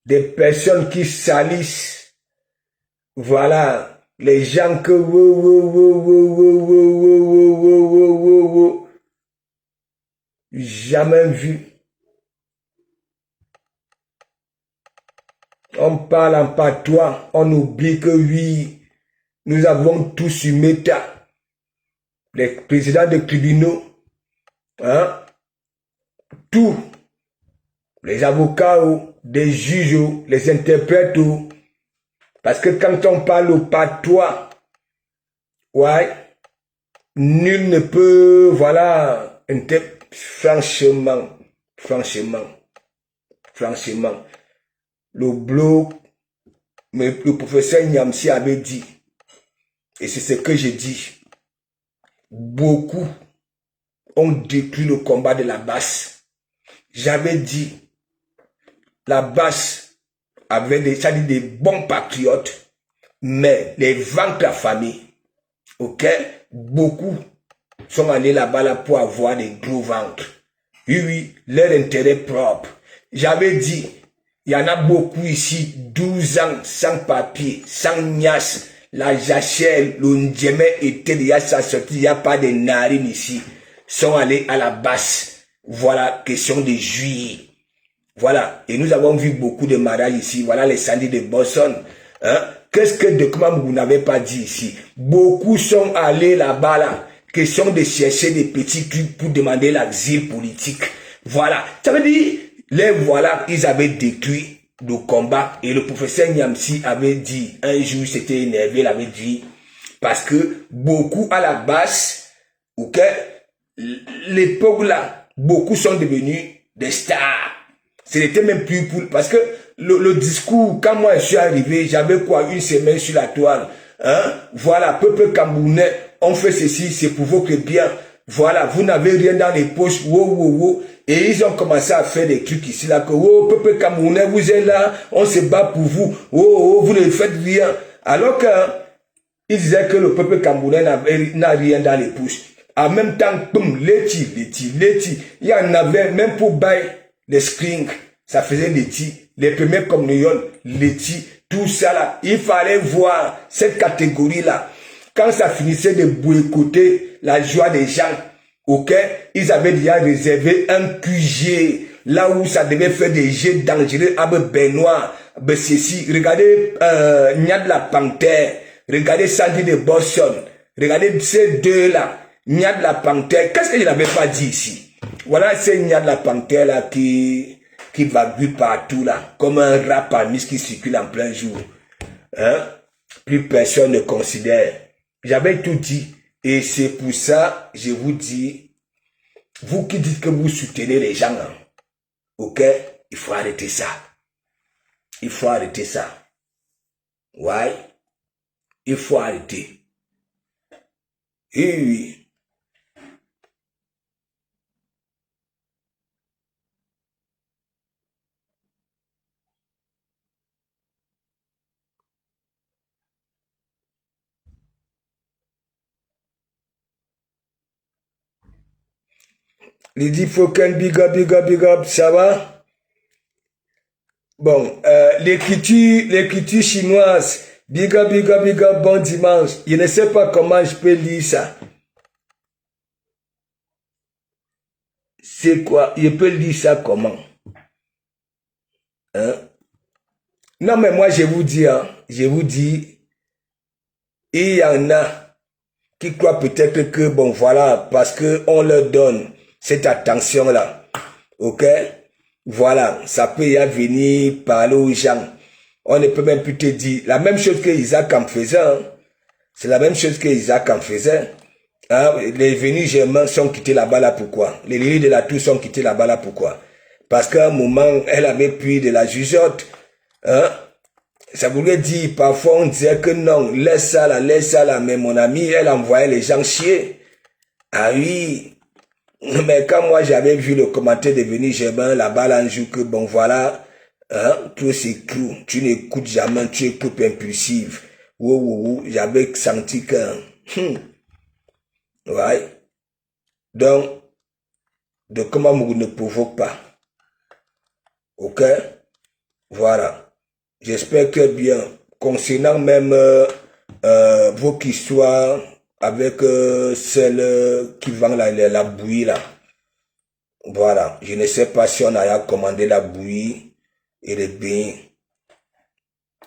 des personnes qui salissent, voilà, Les gens que jamais vu. On parle en patois, on oublie que oui, nous avons tous sur Meta, les présidents de tribunaux, hein, tous, les avocats, des juges, les interprètes, parce que quand on parle au patois, ouais, nul ne peut, voilà, franchement, le bloc, mais le professeur Nyamsi avait dit, et c'est ce que j'ai dit, beaucoup ont détruit le combat de la basse. J'avais dit, la basse avait des bons patriotes, mais les ventres affamés, ok, beaucoup sont allés là-bas là pour avoir des gros ventres. Oui, oui, leur intérêt propre. J'avais dit, il y en a beaucoup ici, 12 ans, sans papier, sans niasse, la jachère, le ndjemé était déjà sorti, il n'y a pas de narines ici, sont allés à la basse. Voilà, question de juillet. Voilà, et nous avons vu beaucoup de mariages ici, voilà les samedis de Boston. Hein? Qu'est-ce que de comment vous n'avez pas dit ici? Beaucoup sont allés là-bas là, question de chercher des petits trucs pour demander l'asile politique. Voilà, ça veut dire, les voilà, ils avaient détruit le combat et le professeur Nyamsi avait dit, un jour c'était énervé, il avait dit, parce que beaucoup à la base, ok, l'époque là, beaucoup sont devenus des stars. Ce n'était même plus pour... Parce que le discours, quand moi je suis arrivé, j'avais quoi, une semaine sur la toile. Hein? Voilà, peuple camerounais, on fait ceci, c'est pour votre bien. Voilà, vous n'avez rien dans les poches. Wow, wow, wow. Et ils ont commencé à faire des trucs ici, là, que, oh, peuple camerounais, vous êtes là, on se bat pour vous. Oh, oh, vous ne faites rien. Alors que, ils disaient que le peuple camerounais n'a rien dans les poches. En même temps, boum, l'éti. Il y en avait, même pour bailler les screens, ça faisait l'éti. Les premières communions, l'éti. Tout ça là, il fallait voir cette catégorie-là. Quand ça finissait de boycotter la joie des gens, ok, ils avaient déjà réservé un QG, là où ça devait faire des jets dangereux, avec Benoît, ceci. Regardez Nia de la Panthère, regardez Sandy de Boston, regardez ces deux-là, Nia de la Panthère. Qu'est-ce que je n'avais pas dit ici? Voilà, c'est Nia de la Panthère là qui va vu partout là, comme un rat parmi qui circule en plein jour. Hein? Plus personne ne considère. J'avais tout dit. Et c'est pour ça, je vous dis, vous qui dites que vous soutenez les gens, hein, ok? Il faut arrêter ça. Il faut arrêter ça. Ouais? Il faut arrêter. Et oui. Lydie Foken, big up, ça va? Bon, l'écriture chinoise, big up, bon dimanche. Je ne sais pas comment je peux lire ça. C'est quoi? Je peux lire ça comment? Hein? Non, mais moi, je vous dis, hein, il y en a qui croient peut-être que, bon, voilà, parce que on leur donne cette attention-là, ok? Voilà, ça peut y venir parler aux gens. On ne peut même plus te dire la même chose que Isaac en faisait. Hein. C'est la même chose que Isaac en faisait. Hein? Les venus germains sont quittés là-bas là pourquoi? Les lilies de la tour sont quittés là-bas là pourquoi? Parce qu'à un moment, elle avait pris de la jugeote. Hein? Ça voulait dire, parfois on disait que non, laisse ça là, mais mon ami, elle envoyait les gens chier. Ah oui. Mais quand moi j'avais vu le commentaire de Veni Germain là-bas là, un jour que bon voilà, hein, tout s'écroule, tu n'écoutes jamais, tu écoutes impulsive. J'avais senti que, ouais. Donc, de comment vous ne provoque pas. Ok? Voilà. J'espère que bien, concernant même votre histoire avec celle qui vend la bouillie là. Voilà, je ne sais pas si on a commandé la bouillie et les bains.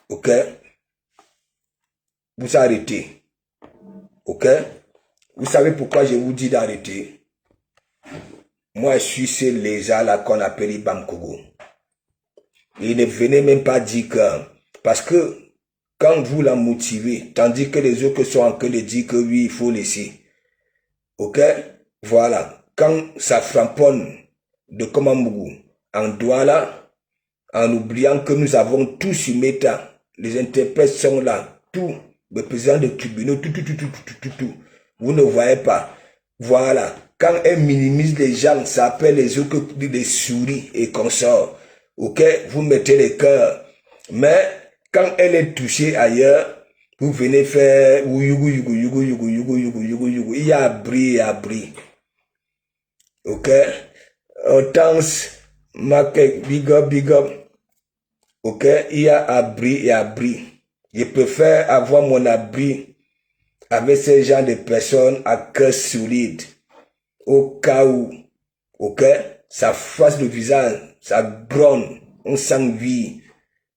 Ok? Vous arrêtez. Ok? Vous savez pourquoi je vous dis d'arrêter? Moi, je suis ces lézards là qu'on appelle Ibamkogo. Il ne venait même pas dire que... Parce que quand vous la motivez, tandis que les autres sont en train de dire que oui, il faut laisser. Ok? Voilà. Quand ça framponne de Komamougou en Douala, en oubliant que nous avons tous sur Meta, les interprètes sont là, tout, le président de tribunaux, tout. Vous ne voyez pas. Voilà. Quand elle minimise les gens, ça appelle les autres des souris et consorts. Ok? Vous mettez les cœurs. Mais quand elle est touchée ailleurs, vous venez faire il y a abri. Ok? Hortense, Maquet, big up. Ok? Il y a abri. Je préfère avoir mon abri avec ces gens de personnes à cœur solide. Au cas où, ok? Ça fasse le visage, ça bronne, on s'envie.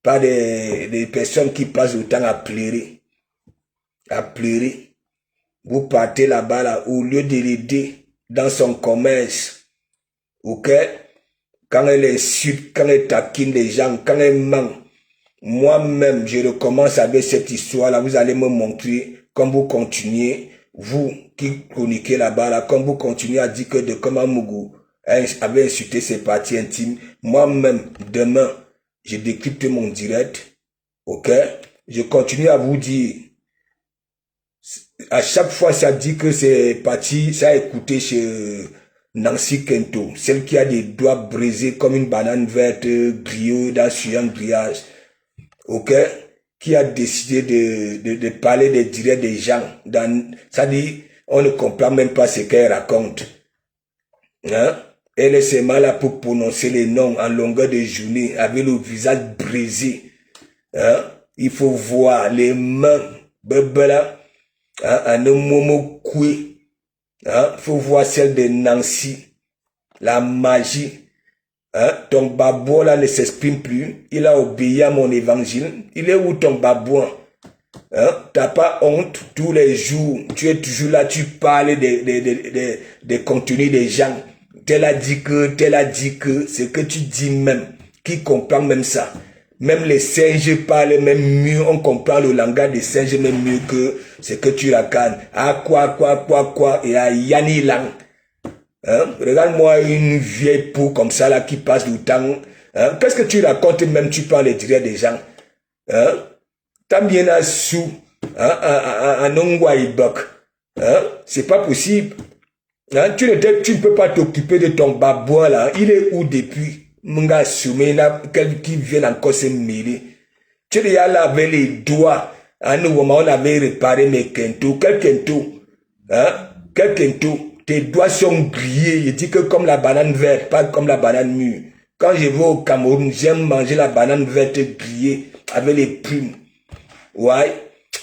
Pas des personnes qui passent le temps à pleurer. Vous partez là-bas, là, au lieu de l'aider dans son commerce. Ok? Quand elle insulte, quand elle taquine les gens, quand elle ment. Moi-même, je recommence avec cette histoire-là. Vous allez me montrer comme vous continuez, vous qui chroniquez là-bas, là, comme vous continuez à dire que de Komamougou avait insulté ses parties intimes. Moi-même, demain, je décrypte mon direct. Ok? Je continue à vous dire. À chaque fois, ça dit que c'est parti, ça a écouté chez Nancy Kento, celle qui a des doigts brisés comme une banane verte grillée dans un grillage. Ok? Qui a décidé de parler des directs des gens. Ça dit, on ne comprend même pas ce qu'elle raconte. Hein? Elle est seulement là pour prononcer les noms en longueur de journée avec le visage brisé. Hein? Il faut voir les mains, bebela, hein? Un momo koué. Hein? Il faut voir celle de Nancy. La magie. Hein? Ton babou là ne s'exprime plus. Il a obéi à mon évangile. Il est où ton babou? Hein? T'as pas honte tous les jours. Tu es toujours là, tu parles des contenus des gens. Tel a dit que, ce que tu dis même, qui comprend même ça. Même les singes parlent même mieux, on comprend le langage des singes même mieux que ce que tu racontes. Ah quoi, et à Yani Lang. Hein? Regarde-moi une vieille peau comme ça là qui passe du temps. Hein? Qu'est-ce que tu racontes même, tu parles les directs des gens. Hein? T'as bien à sous, hein? Un ongwaïbok. Hein? C'est pas possible. Hein? Tu ne peux pas t'occuper de ton babouin là. Il est où depuis? M'ga soumé là, qui vient encore se mêler. Tu es là avec les doigts. À nous, on avait réparé mes kento. Quel kento? Hein? Quel kento? Tes doigts sont grillés. Je dis que comme la banane verte, pas comme la banane mûre. Quand je vais au Cameroun, j'aime manger la banane verte grillée avec les plumes. Ouais.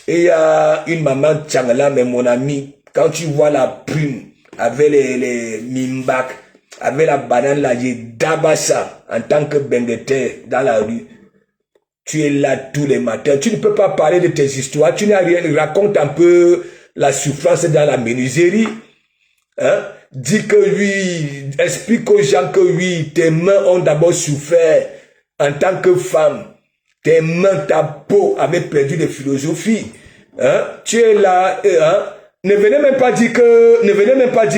Et il y a une maman Tchangla, mais mon ami, quand tu vois la plume avec les mimbak, avec la banane là, j'ai d'abord ça en tant que bengueté dans la rue. Tu es là tous les matins. Tu ne peux pas parler de tes histoires. Tu n'as rien. Raconte un peu la souffrance dans la menuiserie. Hein? Dis que oui, explique aux gens que oui, tes mains ont d'abord souffert en tant que femme. Tes mains, ta peau avait perdu de philosophie. Hein? Tu es là, hein? Ne venez même pas dire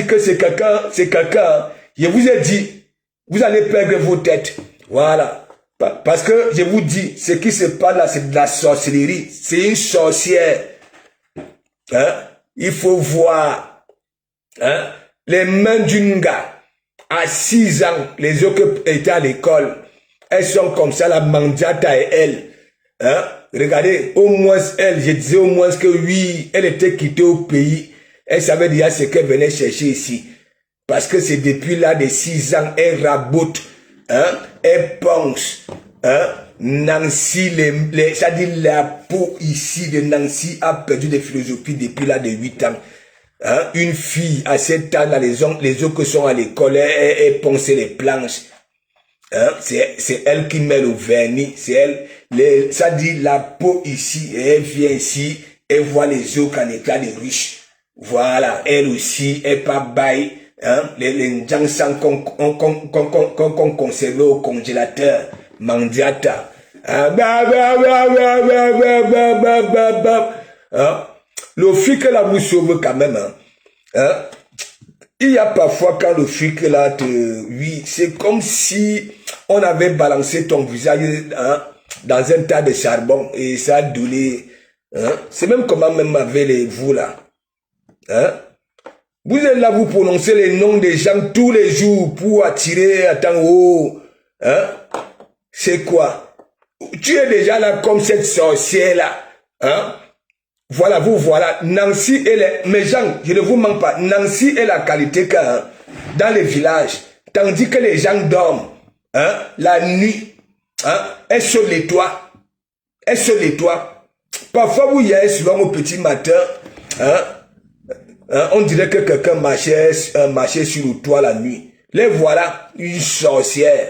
que c'est quelqu'un. Je vous ai dit, vous allez perdre vos têtes. Voilà. Parce que je vous dis, ce qui se passe là, c'est de la sorcellerie. C'est une sorcière. Hein? Il faut voir. Hein? Les mains d'une gars à 6 ans, les autres étaient à l'école. Elles sont comme ça, la mandiata et elle. Hein? Regardez, au moins elle, je disais au moins que oui, elle était quittée au pays. Elle savait déjà ce qu'elle venait chercher ici. Parce que c'est depuis là de 6 ans, elle rabote, hein? Elle pense, hein? Nancy, ça dit la peau ici de Nancy a perdu de philosophie depuis là de 8 ans. Hein? Une fille à 7 ans, là, les autres qui sont à l'école, elle ponce les planches. Hein? C'est elle qui met le vernis, c'est elle. Ça dit la peau ici, et elle vient ici, elle voit les autres en état de riches. Voilà, elle aussi, elle pas bail. Hein? Les gens sont qu'on conserve au congélateur, mandiata. Hein? Hein? Le fric là vous sauve quand même. Hein? Hein? Il y a parfois quand le fric là te... Oui, c'est comme si on avait balancé ton visage hein, dans un tas de charbon et ça a donné... Hein? C'est même comment même avec vous là. Hein? Vous êtes là, vous prononcez les noms des gens tous les jours pour attirer à temps haut. Hein? C'est quoi? Tu es déjà là comme cette sorcière là. Hein? Voilà, vous voilà. Nancy, mes gens, je ne vous mens pas. Nancy est la qualité qu'un dans les villages. Tandis que les gens dorment. Hein? La nuit. Hein? Elle saute les toits. Elle saute les toits. Parfois, vous y allez souvent au petit matin. Hein? On dirait que quelqu'un marchait sur le toit la nuit. Les voilà, une sorcière.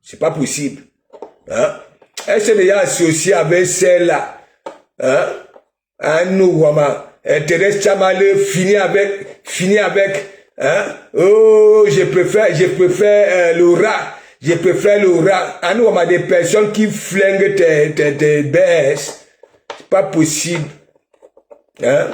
C'est pas possible. Hein? Elle s'est déjà associée avec celle-là. Hein? Nous, Thérèse Tchamalé finit avec, hein? Oh, je préfère le rat. Je préfère le rat. Nous, on a des personnes qui flinguent tes baisses. C'est pas possible. Hein?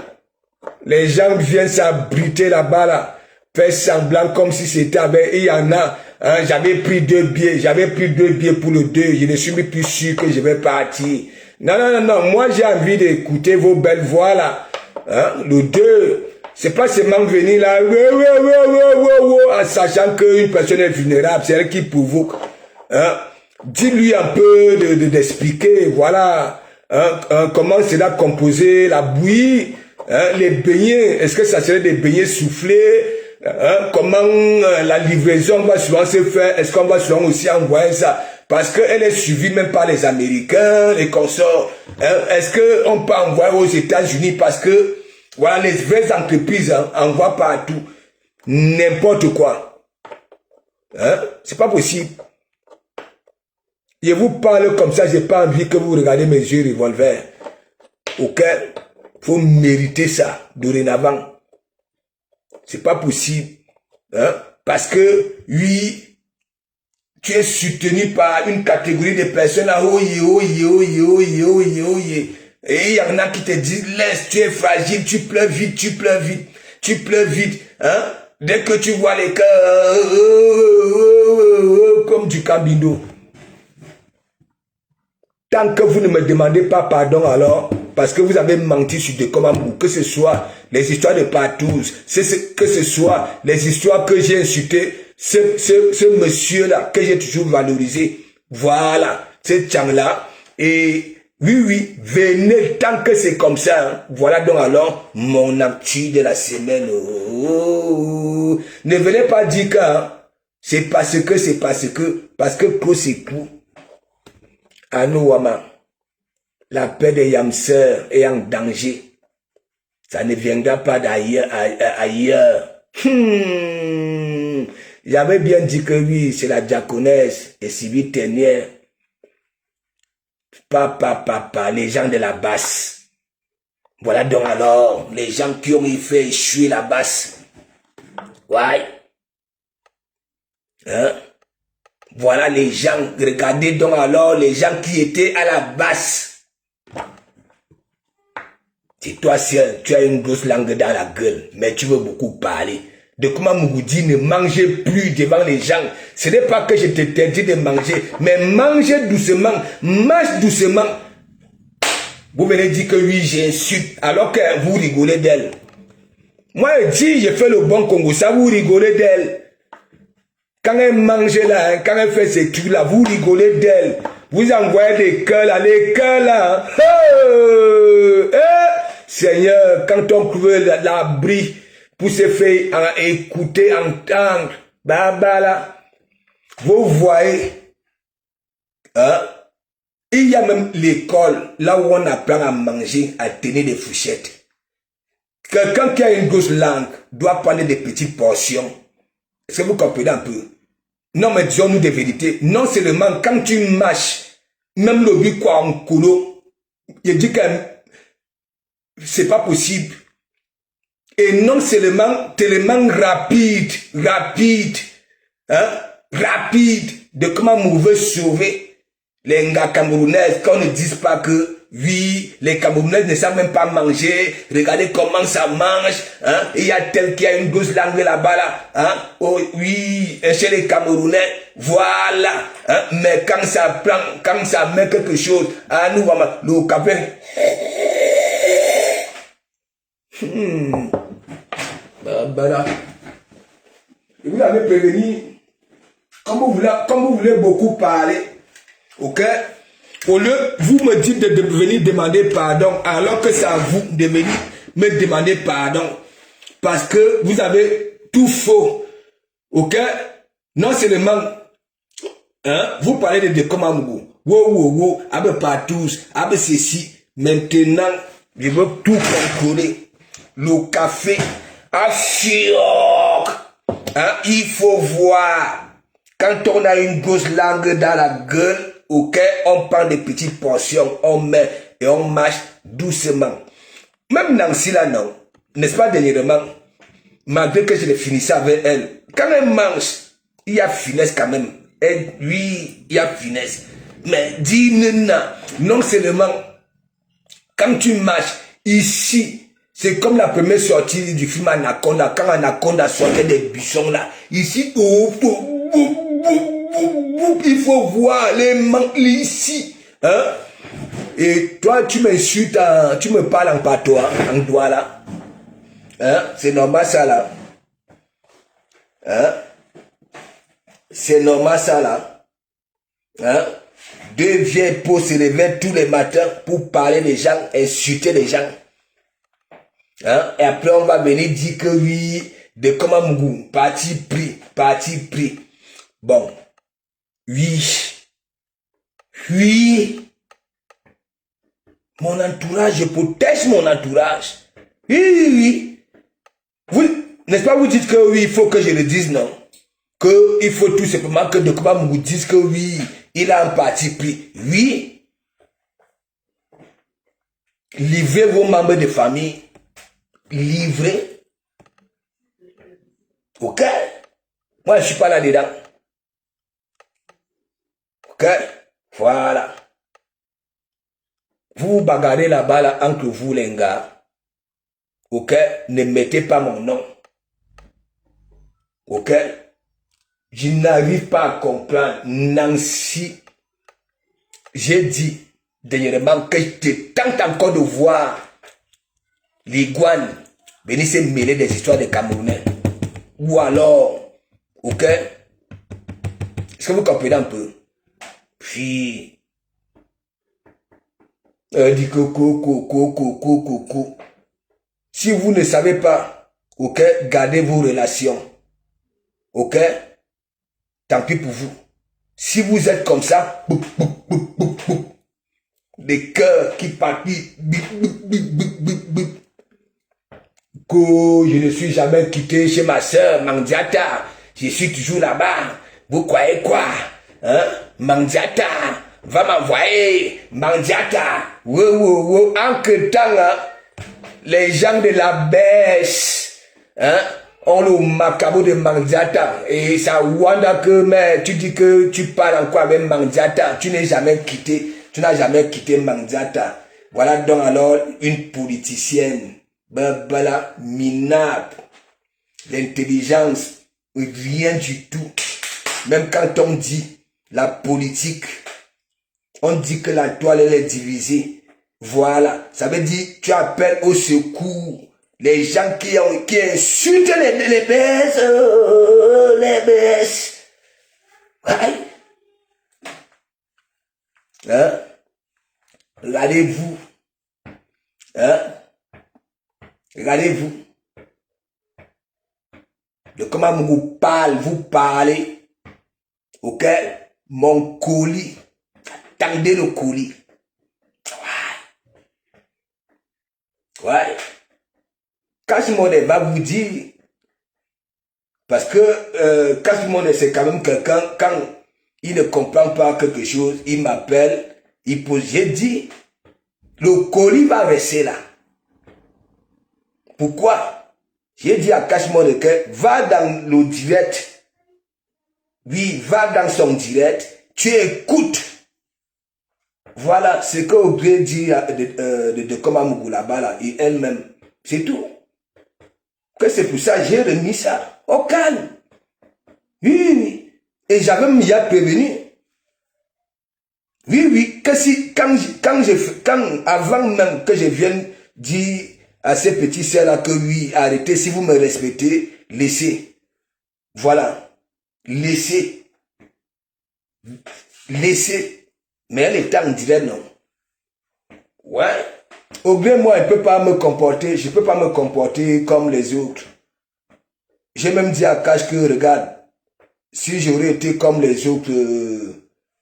Les gens viennent s'abriter là-bas, là, faire semblant comme si c'était avec... Il y en a, hein, j'avais pris 2 billets pour le 2, je ne suis plus sûr que je vais partir. Non, moi j'ai envie d'écouter vos belles voix là. Hein, le 2, c'est pas seulement venir là, en sachant qu'une personne est vulnérable, c'est elle qui provoque. Hein, dis-lui un peu d'expliquer, voilà, hein, comment cela composé, la bouillie. Hein, les beignets, est-ce que ça serait des beignets soufflés? Hein, comment la livraison va souvent se faire? Est-ce qu'on va souvent aussi envoyer ça? Parce qu'elle est suivie même par les Américains, les consorts. Hein, est-ce qu'on peut envoyer aux États-Unis? Parce que voilà, les vraies entreprises hein, envoient partout n'importe quoi. Hein, c'est pas possible. Je vous parle comme ça, j'ai pas envie que vous regardez mes yeux revolver. Ok? Faut mériter ça, dorénavant. C'est pas possible. Hein? Parce que, oui, tu es soutenu par une catégorie de personnes là, et il y en a qui te disent, laisse, tu es fragile, tu pleures vite, hein? Dès que tu vois les cœurs, comme du Camino. Tant que vous ne me demandez pas pardon alors, parce que vous avez menti sur des commandes, que ce soit les histoires de Partouze, que ce soit les histoires que j'ai insultées, ce monsieur-là, que j'ai toujours valorisé, voilà, ce Tchang-là, et oui, venez tant que c'est comme ça, hein. Voilà donc alors mon actu de la semaine. Oh. Ne venez pas dire que hein, c'est parce que c'est tout. Anouama. La paix des Yamseurs est en danger. Ça ne viendra pas d'ailleurs. J'avais bien dit que oui, c'est la diaconesse et Sylvie Ternière. Papa, les gens de la basse. Voilà donc alors, les gens qui ont fait échouer la basse. Ouais. Hein? Voilà les gens, regardez donc alors les gens qui étaient à la basse. C'est toi seul, tu as une grosse langue dans la gueule, mais tu veux beaucoup parler. De comment Mougoudi ne mangeait plus devant les gens. Ce n'est pas que je t'interdis de manger, mais mangez doucement, mange doucement. Vous venez dire que oui, j'insulte, alors que vous rigolez d'elle. Moi, je dis, j'ai fait le bon Congo, ça vous rigolez d'elle. Quand elle mange là, quand elle fait ces trucs là, vous rigolez d'elle. Vous envoyez des cœurs là, les cœurs là. Seigneur, quand on trouve l'abri pour se faire écouter, entendre, baba là, vous voyez, Hein? Il y a même l'école, là où on apprend à manger, à tenir des fourchettes. Quelqu'un qui a une grosse langue doit prendre des petites portions. Est-ce que vous comprenez un peu? Non, mais disons-nous des vérités. Non seulement quand tu marches, même le but quoi en colo, je dis que c'est pas possible. Et non seulement tellement rapide, hein, rapide, de comment on veut sauver les gars camerounaises, qu'on ne dise pas que oui, les Camerounais ne savent même pas manger, regardez comment ça mange, hein, il y a tel qui a une grosse langue là-bas, là, hein, oh oui, chez les Camerounais, voilà, hein, mais quand ça prend, quand ça met quelque chose, ah, nous, le café, voilà. Et vous avez prévenu, comme vous voulez beaucoup parler, ok? Au lieu, vous me dites de venir demander pardon, alors que c'est à vous de venir me demander pardon. Parce que vous avez tout faux. Ok? Non seulement, hein, vous parlez de Komamougou. Wow, abe partout, abe ceci. Maintenant, je veux tout contrôler. Le café, affiok. Hein, il faut voir. Quand on a une grosse langue dans la gueule, ok, on prend des petites portions, on met et on marche doucement. Même Nancy là, non, n'est-ce pas dernièrement, malgré que je l'ai fini ça avec elle, quand elle mange, il y a finesse quand même. Et oui, il y a finesse. Mais dis non seulement, quand tu marches ici, c'est comme la première sortie du film Anaconda, quand Anaconda sortait des buissons là, ici, il faut voir les manques ici. Hein? Et toi, tu m'insultes, tu me parles en patois, en doigt là. Hein? C'est normal ça là. Hein? C'est normal ça là. Hein? Deux vieilles peaux se levaient tous les matins pour parler des gens, insulter les gens. Hein? Et après, on va venir dire que oui, de Komamougou, parti pris. Bon. Oui. Mon entourage, je protège mon entourage. Oui. Vous, n'est-ce pas, vous dites que oui, il faut que je le dise, non? Que il faut tout simplement que de Komamougou dise que oui, il a un parti pris. Oui. Livrez vos membres de famille. Livrez. Ok? Moi, je suis pas là-dedans. Ok? Voilà. Vous bagarrez là-bas là, entre vous les gars. Ok? Ne mettez pas mon nom. Ok? Je n'arrive pas à comprendre. Nancy, j'ai dit dernièrement que je tente encore de voir l'iguane venir se mêler des histoires de Camerounais. Ou alors, ok? Est-ce que vous comprenez un peu? Puis, dit coco. Si vous ne savez pas, ok, gardez vos relations. Ok? Tant pis pour vous. Si vous êtes comme ça, des cœurs qui partent, que je ne suis jamais quitté chez ma soeur Mandiata. Je suis toujours là-bas. Vous croyez quoi? Hein? Mandiata va m'envoyer. Mandiata. Wow. En que temps, hein, les gens de la baisse, hein, ont le macabre de Mandiata. Et ça wanda que, mais tu dis que tu parles encore avec Mandiata. Tu n'as jamais quitté Mandiata. Voilà donc alors une politicienne. Bala, minable. L'intelligence, rien du tout. Même quand on dit la politique, on dit que la toile elle est divisée. Voilà. Ça veut dire tu appelles au secours les gens qui insultent les baisses. Les baisses. Ouais. Hein? Regardez-vous. Hein? Regardez-vous. De comment vous parlez. Ok? Mon colis. attendez le colis. Ouais. Cash Money va vous dire, parce que Cash Money c'est quand même quelqu'un, quand il ne comprend pas quelque chose, il m'appelle, il pose, j'ai dit, le colis va rester là. Pourquoi? J'ai dit à Cash Money que va dans le direct, oui, va dans son direct, tu écoutes. Voilà ce que Audrey dit de Komamougou là-bas, là, et elle-même. C'est tout. Que c'est pour ça que j'ai remis ça au calme. Oui, oui. Et j'avais m'y prévenu. Oui, oui. Que si, quand avant même que je vienne dire à ces petits sœurs-là que oui, arrêtez, si vous me respectez, laissez. Voilà. Laissez. Laissez. Mais elle était en direct, non. Ouais. Au bien, moi, je ne peux pas me comporter comme les autres. J'ai même dit à Cash que, regarde, si j'aurais été comme les autres,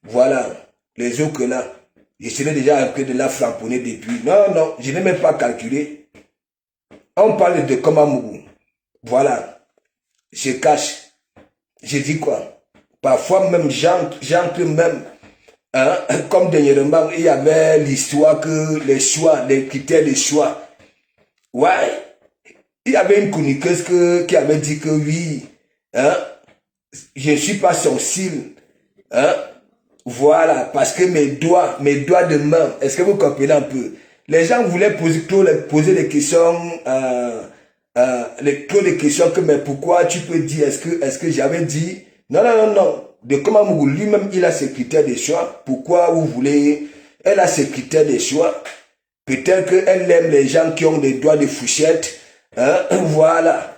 voilà, les autres là, je serais déjà en train de la framponner depuis. Non, non, je n'ai même pas calculé. On parle de Komamougou. Voilà. Je cache. Je dis quoi? Parfois même, j'entre même. Hein, comme dernièrement, il y avait l'histoire que les choix, les critères de choix. Ouais. Il y avait une chroniqueuse qui avait dit que oui, hein, je ne suis pas sensible. Hein, voilà, parce que mes doigts de main, est-ce que vous comprenez un peu? Les gens voulaient poser des questions, trop de questions que, mais pourquoi tu peux dire, est-ce que j'avais dit? Non, non, non, non. De comment lui-même, il a ses critères de choix. Pourquoi vous voulez? Elle a ses critères de choix. Peut-être qu'elle aime les gens qui ont des doigts de fourchette. Hein? Voilà.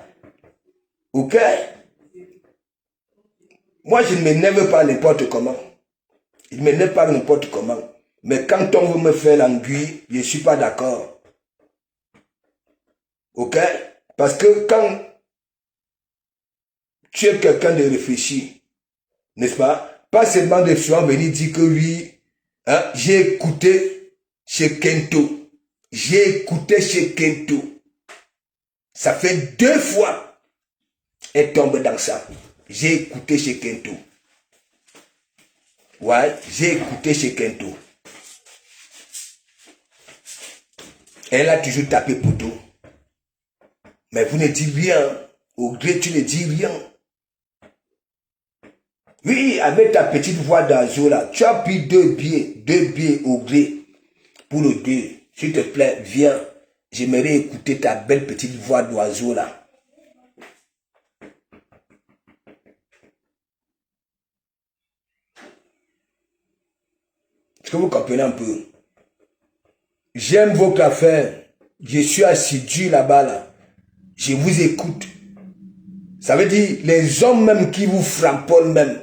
Ok? Moi, je ne m'énerve pas n'importe comment. Je ne m'énerve pas n'importe comment. Mais quand on veut me faire l'anguille, je ne suis pas d'accord. Ok? Parce que quand tu es quelqu'un de réfléchi, n'est-ce pas? Pas seulement de souvent venir dire que oui, hein, j'ai écouté chez Kento. J'ai écouté chez Kento. Ça fait 2 fois elle tombe dans ça. J'ai écouté chez Kento. Ouais, j'ai écouté chez Kento. Elle a toujours tapé poteau. Mais vous ne dites rien. Au gré, tu ne dis rien. Oui, avec ta petite voix d'oiseau là, tu as pris 2 billets au gré pour le 2. S'il te plaît, viens. J'aimerais écouter ta belle petite voix d'oiseau là. Est-ce que vous comprenez un peu? J'aime votre affaire. Je suis assidu là-bas là. Je vous écoute. Ça veut dire les hommes même qui vous frapponnent même.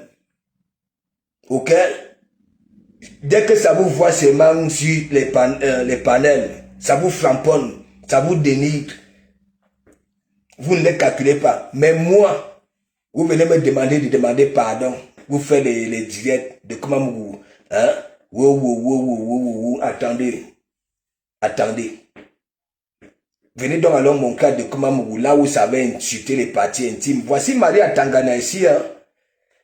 Ok? Dès que ça vous voit seulement sur les panels, ça vous framponne, ça vous dénigre. Vous ne les calculez pas. Mais moi, vous venez me demander pardon. Vous faites les directs de comment vous... Hein? Attendez. Attendez. Venez donc alors mon cas de comment vous... Là où ça va insulter les parties intimes. Voici Maria Tangana ici. Hein?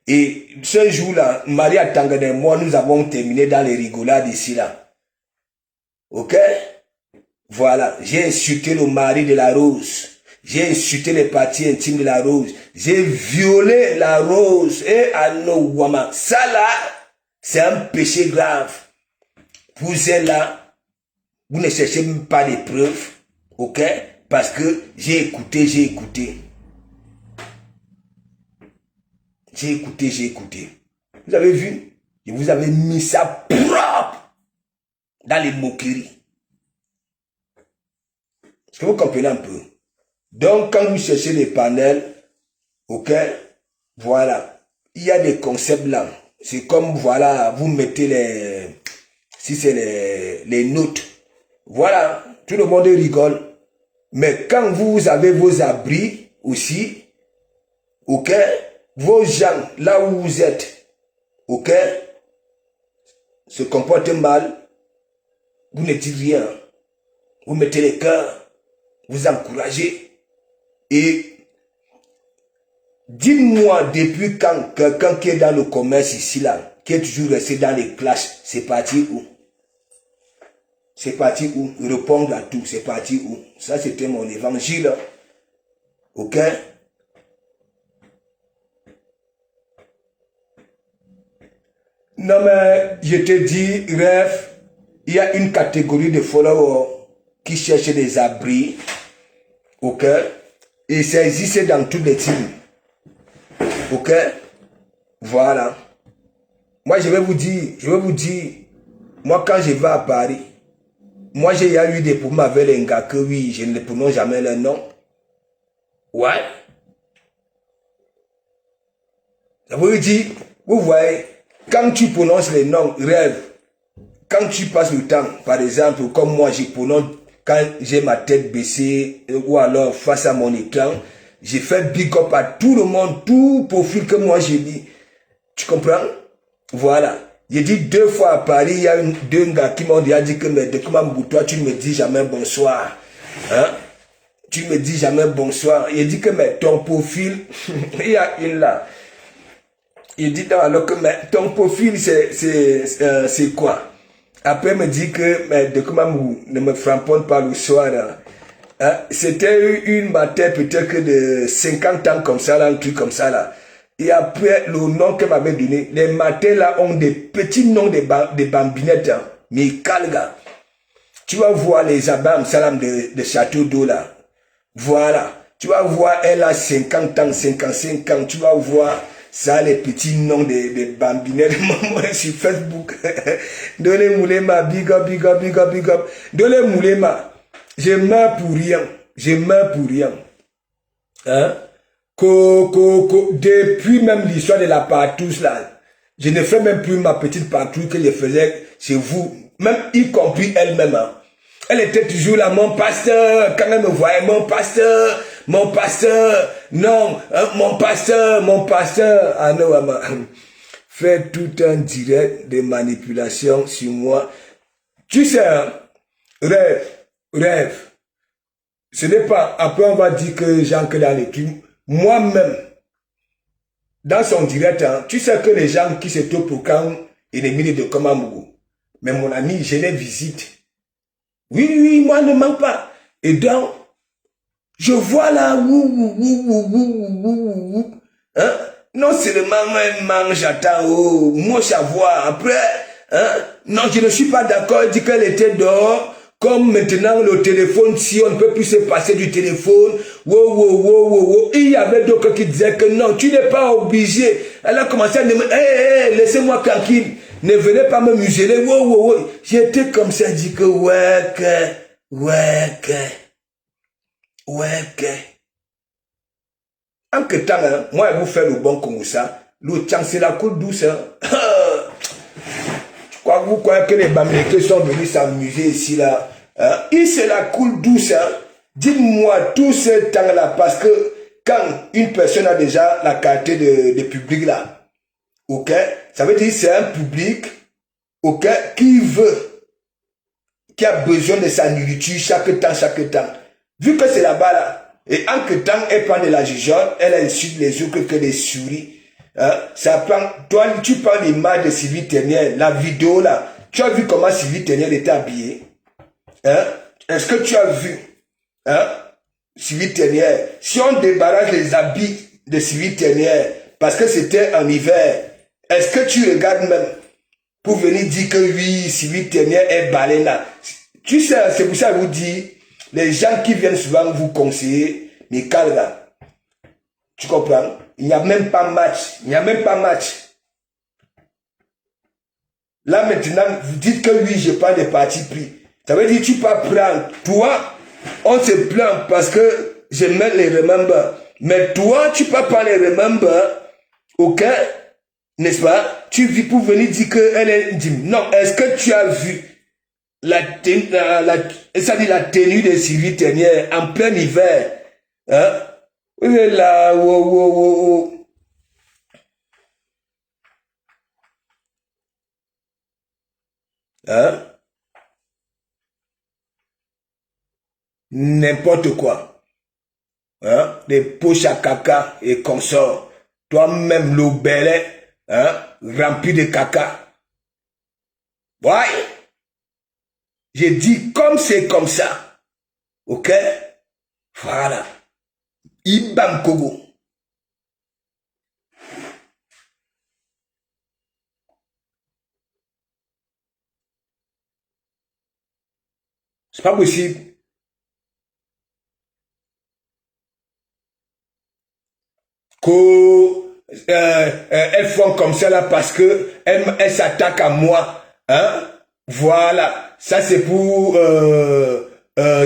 Et ce jour-là, Maria Tangana et moi, nous avons terminé dans les rigolades ici là. Ok? Voilà. J'ai insulté le mari de la Rose. J'ai insulté les parties intimes de la Rose. J'ai violé la Rose et Anouama. Ça là, c'est un péché grave. Vous êtes là, vous ne cherchez même pas des preuves. Ok? Parce que j'ai écouté. J'ai écouté. Vous avez vu? Je vous avais mis ça propre dans les moqueries. Est-ce que vous comprenez un peu? Donc, quand vous cherchez les panels, ok, voilà, il y a des concepts là. C'est comme, voilà, vous mettez si c'est les notes. Voilà, tout le monde rigole. Mais quand vous avez vos abris aussi, ok, vos gens, là où vous êtes, ok, se comporte mal, vous ne dites rien. Vous mettez les cœurs, vous encouragez. Et dites-moi depuis quand quelqu'un qui est dans le commerce ici, là, qui est toujours resté dans les classes, c'est parti où? C'est parti où? Répondre à tout, c'est parti où? Ça, c'était mon évangile. Ok? Non, mais je te dis, rêve, il y a une catégorie de followers qui cherchent des abris. Ok? Et ça existe dans tous les teams. Ok? Voilà. Moi, je vais vous dire, moi, quand je vais à Paris, moi, j'ai eu des problèmes avec les gars que oui, je ne prononce jamais leur nom. Ouais. Ça veut dire, vous voyez, quand tu prononces les noms, rêve, quand tu passes le temps, par exemple, comme moi, je prononce, quand j'ai ma tête baissée, ou alors face à mon écran, j'ai fait big up à tout le monde, tout profil que moi j'ai dit. Tu comprends? Voilà. J'ai dit 2 fois à Paris, il y a deux gars qui m'ont dit que, mais de comment toi, tu ne me dis jamais bonsoir. Hein? Tu ne me dis jamais bonsoir. Il dit que, mais ton profil, il y a une là. Il dit alors que, mais ton profil, c'est quoi? Après, il me dit que, mais de comment ne me frapponne pas le soir. Hein? C'était une bataille peut-être que de 50 ans comme ça, là, un truc comme ça, là. Et après, le nom qu'elle m'avait donné, les matins là ont des petits noms de bambinettes. Hein. Mais calga. Tu vas voir les abams salam de Château d'eau là. Voilà. Tu vas voir, elle a 50 ans, 55 ans. Tu vas voir ça, les petits noms de bambinettes sur Facebook. Dole Moulema, big up, big up, big up, big up. Dole Moulema, je meurs pour rien. Je meurs pour rien. Hein? Depuis même l'histoire de la partouche là, je ne fais même plus ma petite partouche que je faisais chez vous, même y compris elle-même. Hein. Elle était toujours là, mon pasteur, quand elle me voyait, mon pasteur, non, hein, mon pasteur, ah non, maman, fait tout un direct de manipulation sur moi. Tu sais, hein, rêve, ce n'est pas, après on va dire que Jean que dans l'équipe, moi-même, dans son direct, hein, tu sais que les gens qui se proclament ennemis de Komamougou, mais mon ami, je les visite. Oui, moi ne manque pas. Et donc, je vois là, hein, non seulement moi, j'attends, moi, savoir, après, hein, non, je ne suis pas d'accord, il dit qu'elle était dehors. Comme maintenant le téléphone, si on ne peut plus se passer du téléphone, il y avait d'autres qui disaient que non, tu n'es pas obligé. Elle a commencé à me dire, laissez-moi tranquille, ne venez pas me museler, J'étais comme ça, dit que En que temps, hein, moi, je vous fais le bon comme ça, le temps, c'est la coule douce, hein. Vous croyez que les Bamileke sont venus s'amuser ici là, hein? Et c'est la coule douce, hein? Dites-moi tout ce temps-là, parce que quand une personne a déjà la qualité de public là, ok, ça veut dire que c'est un public, ok, qui a besoin de sa nourriture chaque temps. Vu que c'est là-bas là, et en que temps elle prend de la jugeote, elle insulte les autres que des souris. Hein? Ça prend, toi, tu parles l'image de Sylvie Ternier, la vidéo là. Tu as vu comment Sylvie Ternier était habillée? Hein? Est-ce que tu as vu? Hein? Sylvie Ternier. Si on débarrasse les habits de Sylvie Ternier, parce que c'était en hiver, est-ce que tu regardes même pour venir dire que oui, Sylvie Ternier est balai là? Tu sais, c'est pour ça que je vous dis, les gens qui viennent souvent vous conseiller, mais calme. Tu comprends? Il n'y a même pas match. Là maintenant, vous dites que oui, je prends des partis pris. Ça veut dire que tu peux prendre. Toi, on se plaint parce que je mets les remember. Mais toi, tu peux pas les remember. Ok? N'est-ce pas? Tu vis pour venir dire qu'elle est intime. Non, est-ce que tu as vu la tenue de Sylvie Ternier en plein hiver? Hein? Oui, là, Hein? N'importe quoi. Hein? Des poches à caca et consorts. Toi-même, l'obélet, hein? Rempli de caca. Ouais. J'ai dit comme c'est comme ça. Ok? Voilà. Ibam Kogo. C'est pas possible. Elles font comme ça là parce que elles s'attaquent à moi. Hein? Voilà. Ça c'est pour...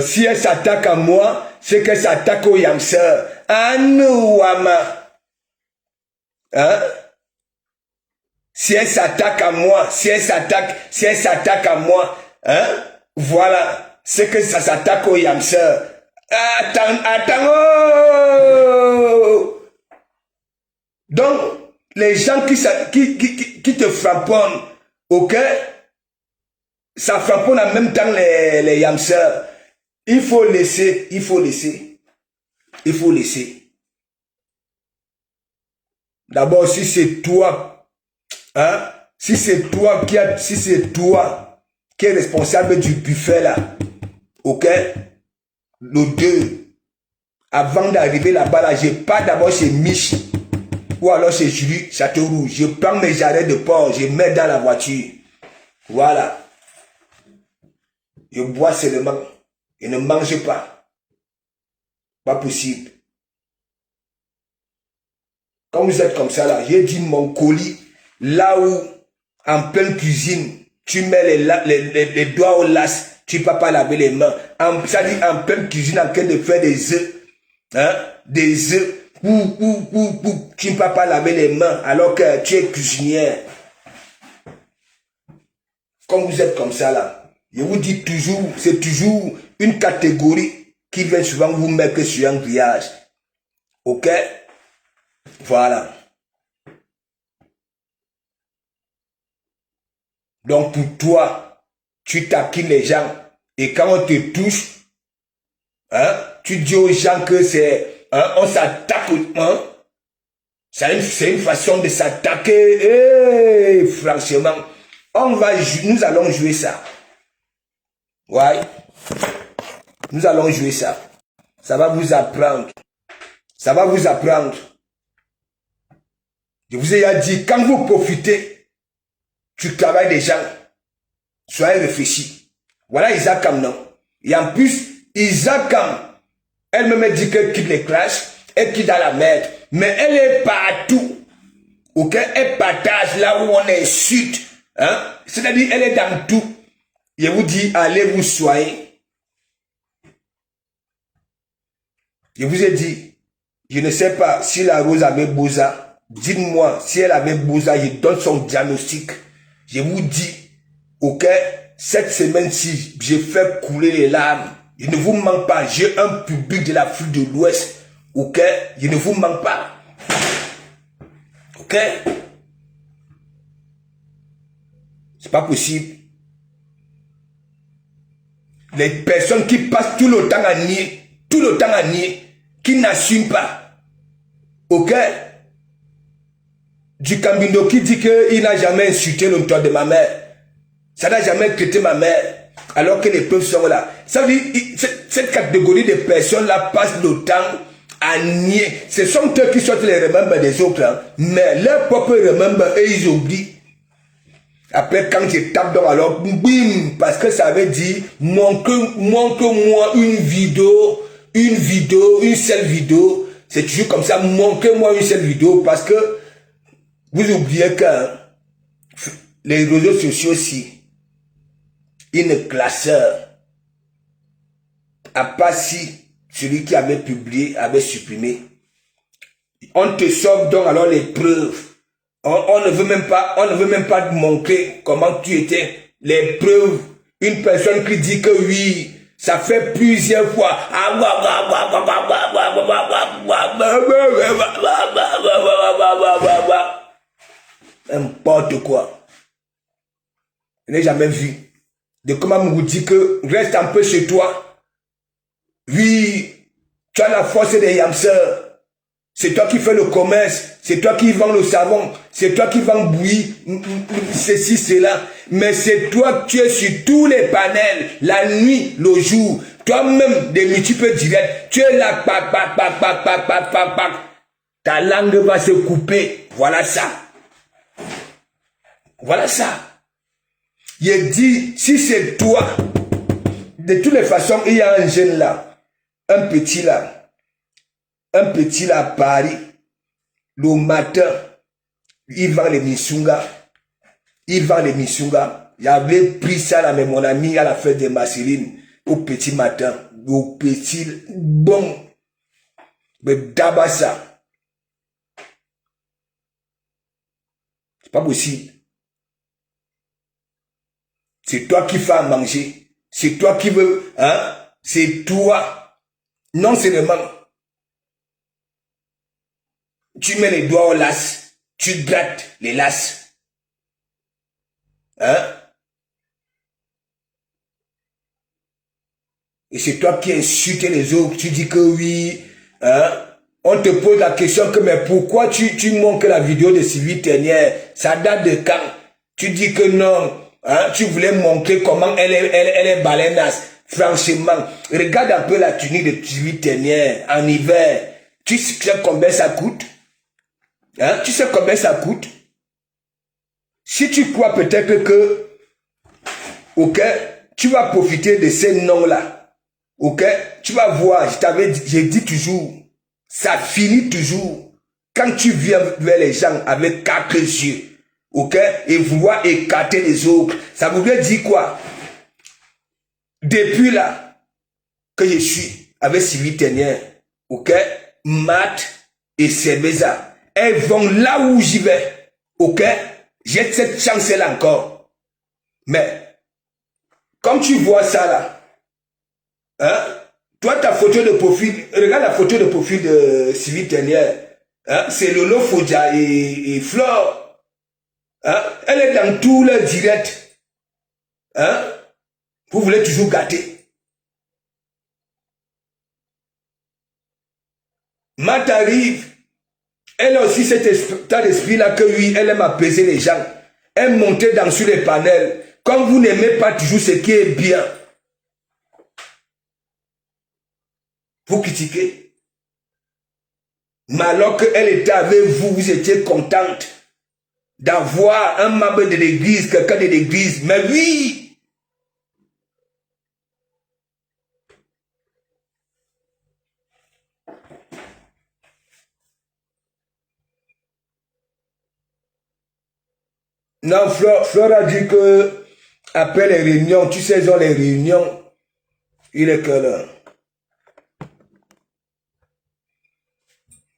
si elles s'attaquent à moi, c'est qu'elles s'attaquent au Yamser. Ah nous, Wama. Hein? Si elles s'attaquent à moi, si elles s'attaquent à moi, hein? Voilà. C'est que ça s'attaque au Yamser. Attends, oh! Donc, les gens qui te frapponnent, ok, ça frapponne en même temps les yamsers. Il faut laisser. D'abord, si c'est toi, hein, si c'est toi qui est responsable du buffet là, ok, le 2, avant d'arriver là-bas, là, je pars d'abord chez Mich. Ou alors chez Julie Châteauroux, je prends mes jarrets de porc, je mets dans la voiture. Voilà. Je bois seulement. Je ne mange pas. Pas possible. Quand vous êtes comme ça là, j'ai dit mon colis, là où, en pleine cuisine, tu mets les doigts au las, tu ne peux pas laver les mains. Ça dit en pleine cuisine, en train de faire des œufs. Hein? Des œufs. Tu ne peux pas laver les mains alors que tu es cuisinière. Quand vous êtes comme ça là, je vous dis toujours, c'est toujours une catégorie qui vient souvent vous mettre sur un grillage. Ok? Voilà. Donc pour toi, tu taquines les gens et quand on te touche, hein, tu dis aux gens que c'est, hein, on s'attaque, hein? C'est une façon de s'attaquer. Franchement, nous allons jouer ça. Ouais. Nous allons jouer ça. Ça va vous apprendre. Ça va vous apprendre. Je vous ai dit, quand vous profitez du travail des gens, soyez réfléchis. Voilà Isaac non. Et en plus, Isaac, elle me dit qu'elle quitte les classes, elle quitte dans la merde. Mais elle est partout. Ok? Elle partage là où on est sud. Hein? C'est-à-dire, elle est dans tout. Je vous dis, allez vous soigner. Je vous ai dit, je ne sais pas si la Rose avait Boza. Dites-moi, si elle avait Boza, je donne son diagnostic. Je vous dis, ok? Cette semaine-ci, j'ai fait couler les larmes. Je ne vous mens pas. J'ai un public de l'Afrique de l'Ouest. Ok? Je ne vous mens pas. Ok? C'est pas possible. Les personnes qui passent tout le temps à nier, qui n'assument pas. Ok? Du Cambindo qui dit qu'il n'a jamais insulté le toit de ma mère. Ça n'a jamais traité ma mère. Alors que les preuves sont là. Ça veut dire, cette catégorie de personnes-là passent le temps à nier. Ce sont eux qui sortent les remembres des autres. Hein. Mais leurs propres remembres, eux, ils oublient. Après, quand je tape donc, alors, bim, parce que ça veut dire, montre-moi une seule vidéo. C'est toujours comme ça, montrez-moi une seule vidéo, parce que vous oubliez que les réseaux sociaux aussi, une classeur, à part si celui qui avait publié avait supprimé, on te sort donc alors les preuves. On ne veut même pas montrer comment tu étais. Les preuves. Une personne qui dit que oui, ça fait plusieurs fois. N'importe quoi. Je n'ai jamais vu. de comment vous dit que reste un peu chez toi. Oui, tu as la force des yamseurs. C'est toi qui fais le commerce, c'est toi qui vends le savon, c'est toi qui vends bouillie, ceci, cela. Mais c'est toi, tu es sur tous les panels, la nuit, le jour. Toi-même, des multiples directs, tu es là, pac, pac, pac, pac, pac, pac, pac, pac. Ta langue va se couper. Voilà ça. Voilà ça. Il dit, si c'est toi, de toutes les façons, il y a un jeune là, un petit là à Paris, le matin, il vend les misunga. J'avais pris ça là, mais mon ami à la fête de Marceline, au petit matin, au petit, bon, mais d'abord ça. C'est pas possible. C'est toi qui fais à manger. C'est toi qui veux, hein? C'est toi. Non seulement. Tu mets les doigts au las, tu grattes les las. Hein? Et c'est toi qui insultes les autres, tu dis que oui. Hein? On te pose la question que mais pourquoi tu montres la vidéo de Sylvie Ternière? Ça date de quand? Tu dis que non. Hein? Tu voulais montrer comment elle est baleineuse. Franchement, regarde un peu la tunique de Sylvie Ternière en hiver. Tu sais combien ça coûte? Hein? Tu sais combien ça coûte? Si tu crois peut-être que, ok, tu vas profiter de ces noms-là, ok, tu vas voir, j'ai dit toujours, ça finit toujours quand tu viens vers les gens avec 4 yeux, ok, et vouloir écarter les autres. Ça voudrait dire quoi? Depuis là que je suis avec Sylvie Ternière, ok, Matt et Sebeza, elles vont là où j'y vais. Ok? J'ai cette chance-là encore. Mais, comme tu vois ça là, hein? Toi, ta photo de profil, regarde la photo de profil de Sylvie Ternière. Hein? C'est Lolo Fodja et Flore. Hein? Elle est dans tous les directs. Hein? Vous voulez toujours gâter. Matt arrive. Elle a aussi cet état d'esprit-là que oui, elle aime apaiser les gens. Elle monte sur les panels. Quand vous n'aimez pas toujours ce qui est bien, vous critiquez. Mais alors qu'elle était avec vous, vous étiez contente d'avoir un membre de l'église, quelqu'un de l'église. Mais oui! Non, Fleur a dit que après les réunions, tu sais, ils ont les réunions, il est quelle heure?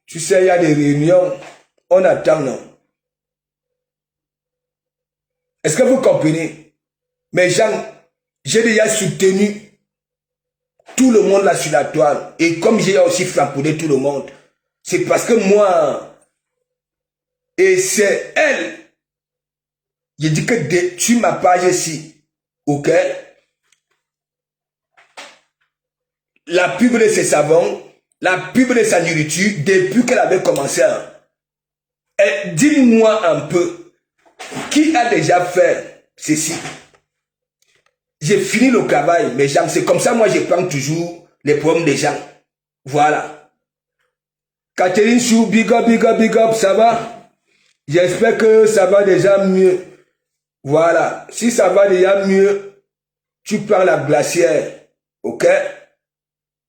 Tu sais, il y a des réunions, on attend, non? Est-ce que vous comprenez? Mais Jean, j'ai déjà soutenu tout le monde là sur la toile. Et comme j'ai aussi frappé tout le monde, c'est parce que moi, et c'est elle, j'ai dit que tu ma page ici, ok? La pub de ses savons, la pub de sa nourriture, depuis qu'elle avait commencé. Dis-moi un peu, qui a déjà fait ceci? J'ai fini le travail, mes gens, c'est comme ça, moi je prends toujours les problèmes des gens. Voilà. Catherine Chou, big up, ça va? J'espère que ça va déjà mieux. Voilà. Si ça va déjà mieux, tu prends la glacière. Ok?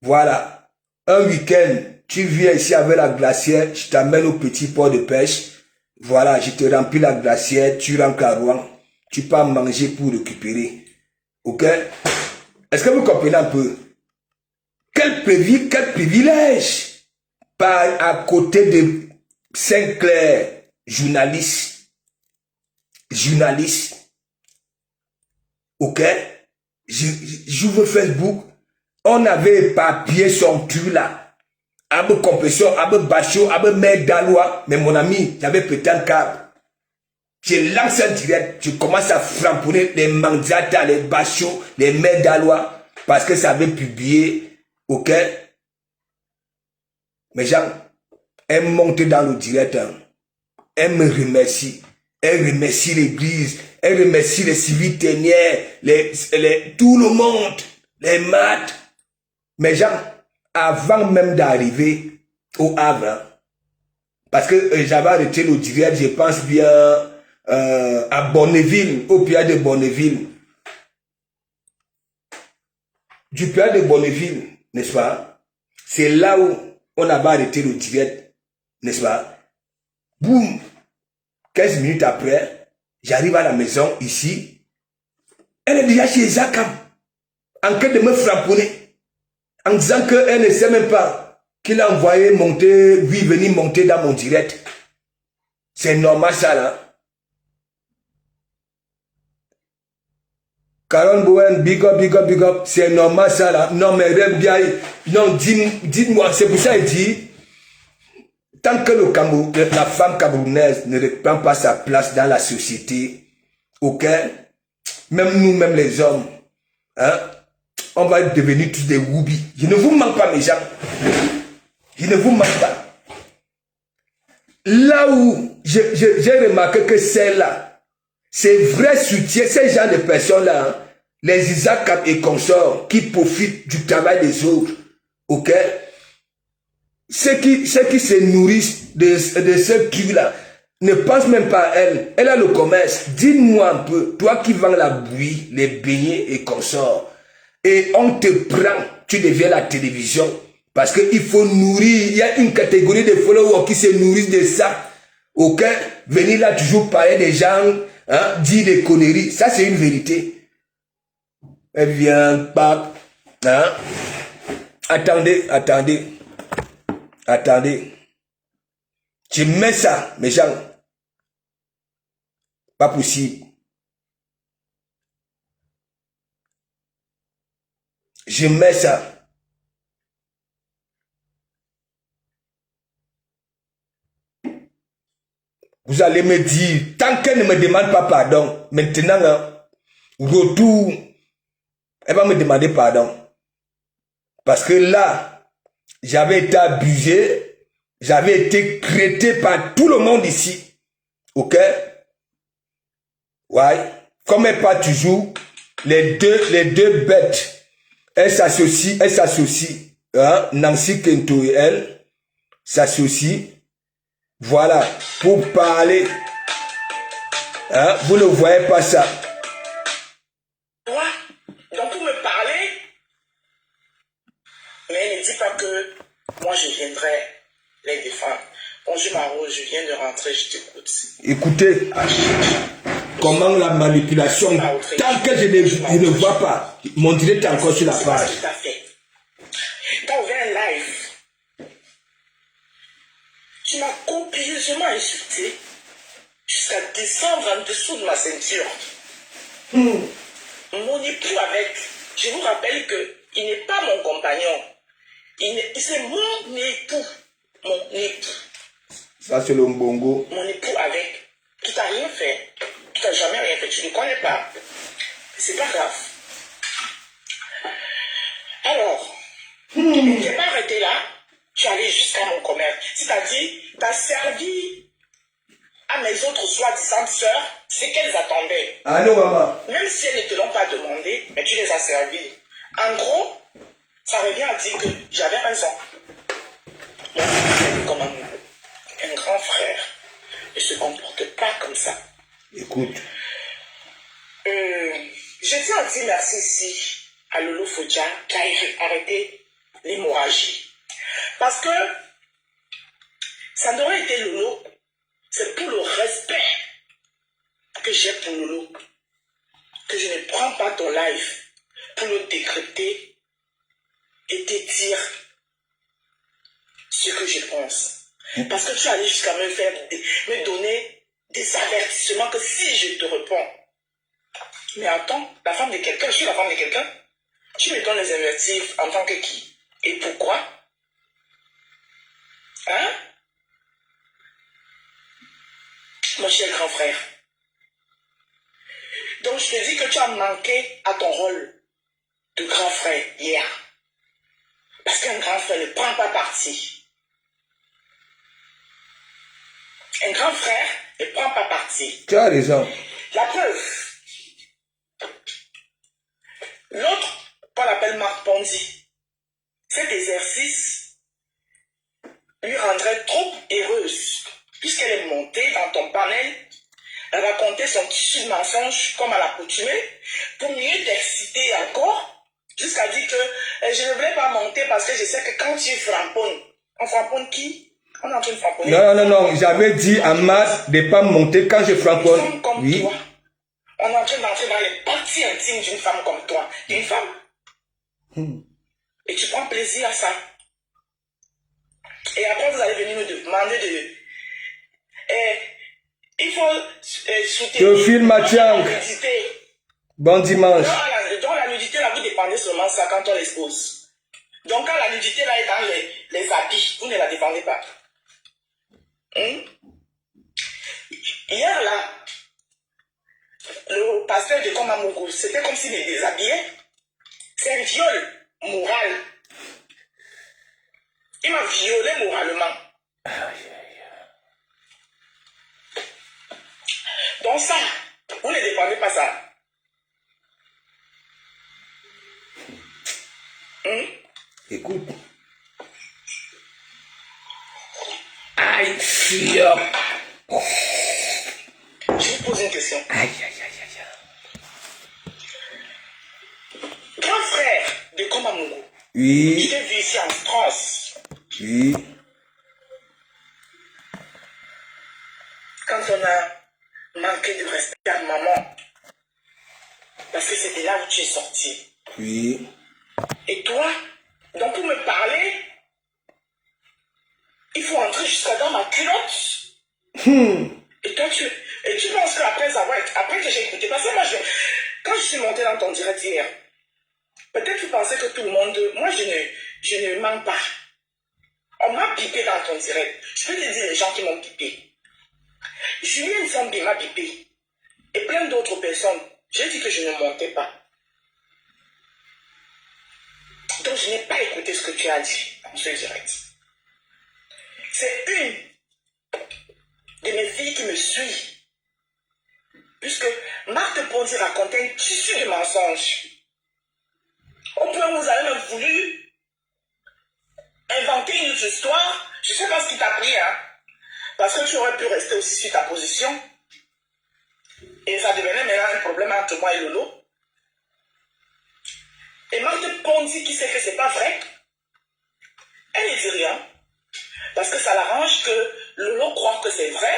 Voilà. Un week-end, tu viens ici avec la glacière, je t'amène au petit port de pêche. Voilà, je te remplis la glacière, tu rentres à Rouen. Tu pars manger pour récupérer. Ok? Est-ce que vous comprenez un peu? Quel privilège! Par à côté de Saint-Clair, journaliste. Ok? J'ouvre Facebook. On avait éparpillé son truc là. Abe compression, abe bachot, abe mec d'alois. Mais mon ami, j'avais pété un câble. Je lance un direct, je commence à framponner les Mandiata, les Bachos, les maires d'Alois, parce que ça avait publié, ok? Mais gens, elle monte dans le direct, hein. Elle me remercie. Elle remercie l'église, elle remercie les civils ténières, tout le monde, les maths. Mais gens, avant même d'arriver au Havre, hein, parce que j'avais arrêté le direct, je pense bien, à Bonneville, au Pied de Bonneville. Du Pied de Bonneville, n'est-ce pas? C'est là où on avait arrêté le direct, n'est-ce pas? Boum! 15 minutes après, j'arrive à la maison ici. Elle est déjà chez Zakam, en train de me frapponner, en disant qu'elle ne sait même pas qu'il a envoyé monter, lui venir monter dans mon direct. C'est normal ça là. Caron Bowen, big up, big up, big up. C'est normal ça là. Non mais rêve bien. Non, dites-moi, c'est pour ça qu'il dit, tant que le Cameroun, la femme camerounaise ne reprend pas sa place dans la société, ok, même nous, même les hommes, hein, on va devenir tous des woubis. Je ne vous manque pas mes gens. Je ne vous manque pas. Là où j'ai remarqué que c'est là, c'est vrai soutien, ces gens de personnes-là, hein, les Isaac et consorts qui profitent du travail des autres, ok? Ceux qui se nourrissent de ce truc-là ne pensent même pas à elle. Elle a le commerce. Dis-moi un peu, toi qui vends la bouillie, les beignets et consorts, et on te prend, tu deviens la télévision. Parce qu'il faut nourrir, il y a une catégorie de followers qui se nourrissent de ça. Ok? Venir là toujours parler des gens, hein, dire des conneries, ça c'est une vérité. Elle vient, pape, hein? Attendez. Je mets ça, mes gens. Pas possible. Je mets ça. Vous allez me dire, tant qu'elle ne me demande pas pardon, maintenant, hein, retour, elle va me demander pardon. Parce que là, j'avais été abusé, j'avais été traité par tout le monde ici. Ok? Ouais. Comme elle parle toujours, les deux bêtes, elles s'associent, hein, Nancy Kento et elle s'associent. Voilà, pour parler. Hein, vous ne voyez pas ça. Toi, donc pour me parler, mais ne dis pas que moi je viendrai les défendre. Bonjour Maro, je viens de rentrer, je t'écoute. Écoutez, comment la manipulation, tant que je ne vois pas, mon direct est encore sur la page. Tu as ouvert un live. Tu m'as copieusement insulté jusqu'à descendre en dessous de ma ceinture. Mon époux avec, je vous rappelle qu'il n'est pas mon compagnon. C'est mon époux. Mon époux. Ça c'est le mbongo. Mon époux avec, qui t'a rien fait. Qui t'a jamais rien fait. Tu ne le connais pas. C'est pas grave. Alors, tu n'es pas arrêté là. Tu es allé jusqu'à mon commerce. C'est-à-dire, tu as servi à mes autres soi-disant sœurs ce qu'elles attendaient. Allô, maman. Même si elles ne te l'ont pas demandé, mais tu les as servis. En gros, ça revient à dire que j'avais raison. Mon frère, comme un grand frère, ne se comporte pas comme ça. Écoute. Je tiens à dire merci ici à Lolo Fodja qui a arrêté l'hémorragie. Parce que ça n'aurait été Lolo, c'est pour le respect que j'ai pour Lolo, que je ne prends pas ton live pour le décrypter et te dire ce que je pense. Parce que tu allais jusqu'à me donner des avertissements que si je te réponds, mais attends, la femme de quelqu'un, je suis la femme de quelqu'un, tu me donnes les avertissements en tant que qui? Et pourquoi? Hein? Mon cher grand frère, Donc, je te dis que tu as manqué à ton rôle de grand frère hier. Parce qu'un grand frère ne prend pas parti. Un grand frère ne prend pas parti. Tu as raison. La preuve. L'autre, qu'on appelle Marc Pondy, cet exercice lui rendrait trop heureuse, puisqu'elle est montée dans ton panel, elle racontait son tissu de mensonges comme à l'accoutumée, pour mieux t'exciter encore, jusqu'à dire que je ne voulais pas monter parce que je sais que quand tu framponnes, on framponne qui? On est en train de framponner. Non. J'avais dit à Matt de ne pas monter quand je framponne. Comme Oui. toi. On est en train d'entrer dans les parties intimes d'une femme comme toi. D'une femme. Et tu prends plaisir à ça. Et après, vous allez venir nous demander de... il faut soutenir... Théophile Mathiang. Bon dimanche. Donc la nudité, là, vous dépendez seulement de ça quand on l'expose. Donc quand la nudité, là, est dans les habits, vous ne la défendez pas. Hier, là, le pasteur de Komamougou, c'était comme s'il les déshabillait. C'est un viol moral. Il m'a violé moralement. Donc ça, vous ne dépendez pas ça. Écoute. Aïe, fiop. Je vous pose une question. Aïe. Grand frère de Komamougou. Oui. Je t'ai vu ici en France. Oui. Quand on a manqué de respect à maman, parce que c'était là où tu es sorti. Oui. Et toi, donc pour me parler, il faut entrer jusqu'à dans ma culotte. Et toi, tu penses qu'après que j'ai écouté, parce que moi, quand je suis montée dans ton direct hier, peut-être tu pensais que tout le monde, moi je ne mens pas. On m'a pipé dans ton direct. Je peux te dire les gens qui m'ont pipé. Julien Zambi m'a pipé. Et plein d'autres personnes. J'ai dit que je ne montais pas. Donc je n'ai pas écouté ce que tu as dit dans ce direct. C'est une de mes filles qui me suit. Puisque Marthe Pondy racontait un tissu de mensonges. Au point où vous avez même voulu inventer une autre histoire. Je ne sais pas ce qui t'a pris, hein. Parce que tu aurais pu rester aussi sur ta position. Et ça devenait maintenant un problème entre moi et Lolo. Et Marthe Pondy qui sait que c'est pas vrai, elle ne dit rien. Parce que ça l'arrange que Lolo croit que c'est vrai.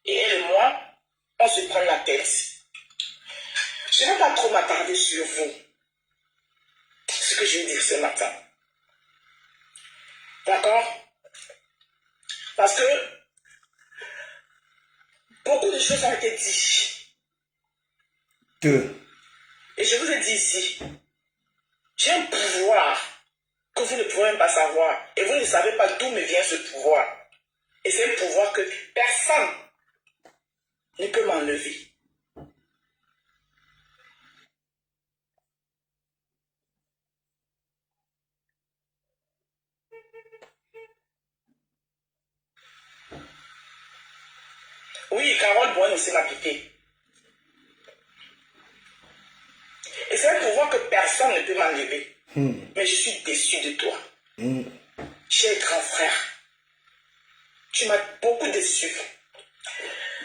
Et elle et moi, on se prend la tête. Je ne vais pas trop m'attarder sur vous. Ce que je vais dire ce matin. D'accord? Parce que beaucoup de choses ont été dites. Et je vous ai dit ici, j'ai un pouvoir que vous ne pouvez même pas savoir. Et vous ne savez pas d'où me vient ce pouvoir. Et c'est un pouvoir que personne ne peut m'enlever. Oui, Carole Boine aussi m'a piqué. Et c'est un pouvoir que personne ne peut m'enlever. Mais je suis déçu de toi. Cher grand frère, tu m'as beaucoup déçu.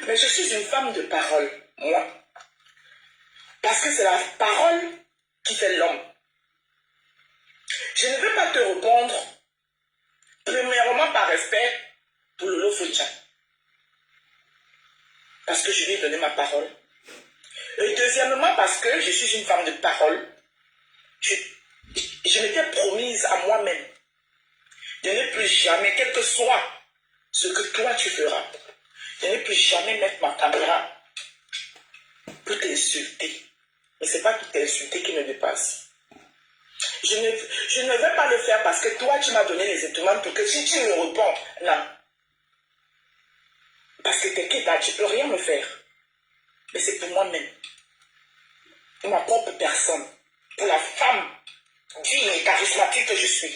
Mais je suis une femme de parole, moi. Parce que c'est la parole qui fait l'homme. Je ne veux pas te répondre, premièrement par respect pour Lolo Foucha. Parce que je lui ai donné ma parole. Et deuxièmement parce que je suis une femme de parole. Je m'étais promise à moi-même de ne plus jamais, quel que soit ce que toi tu feras, de ne plus jamais mettre ma caméra pour t'insulter. Mais ce n'est pas pour t'insulter qui me dépasse. Je ne vais pas le faire parce que toi tu m'as donné les étoiles pour que si tu me réponds, non. Parce que t'es Kéda, tu ne peux rien me faire. Mais c'est pour moi-même. ma propre personne, pour la femme digne et charismatique que je suis,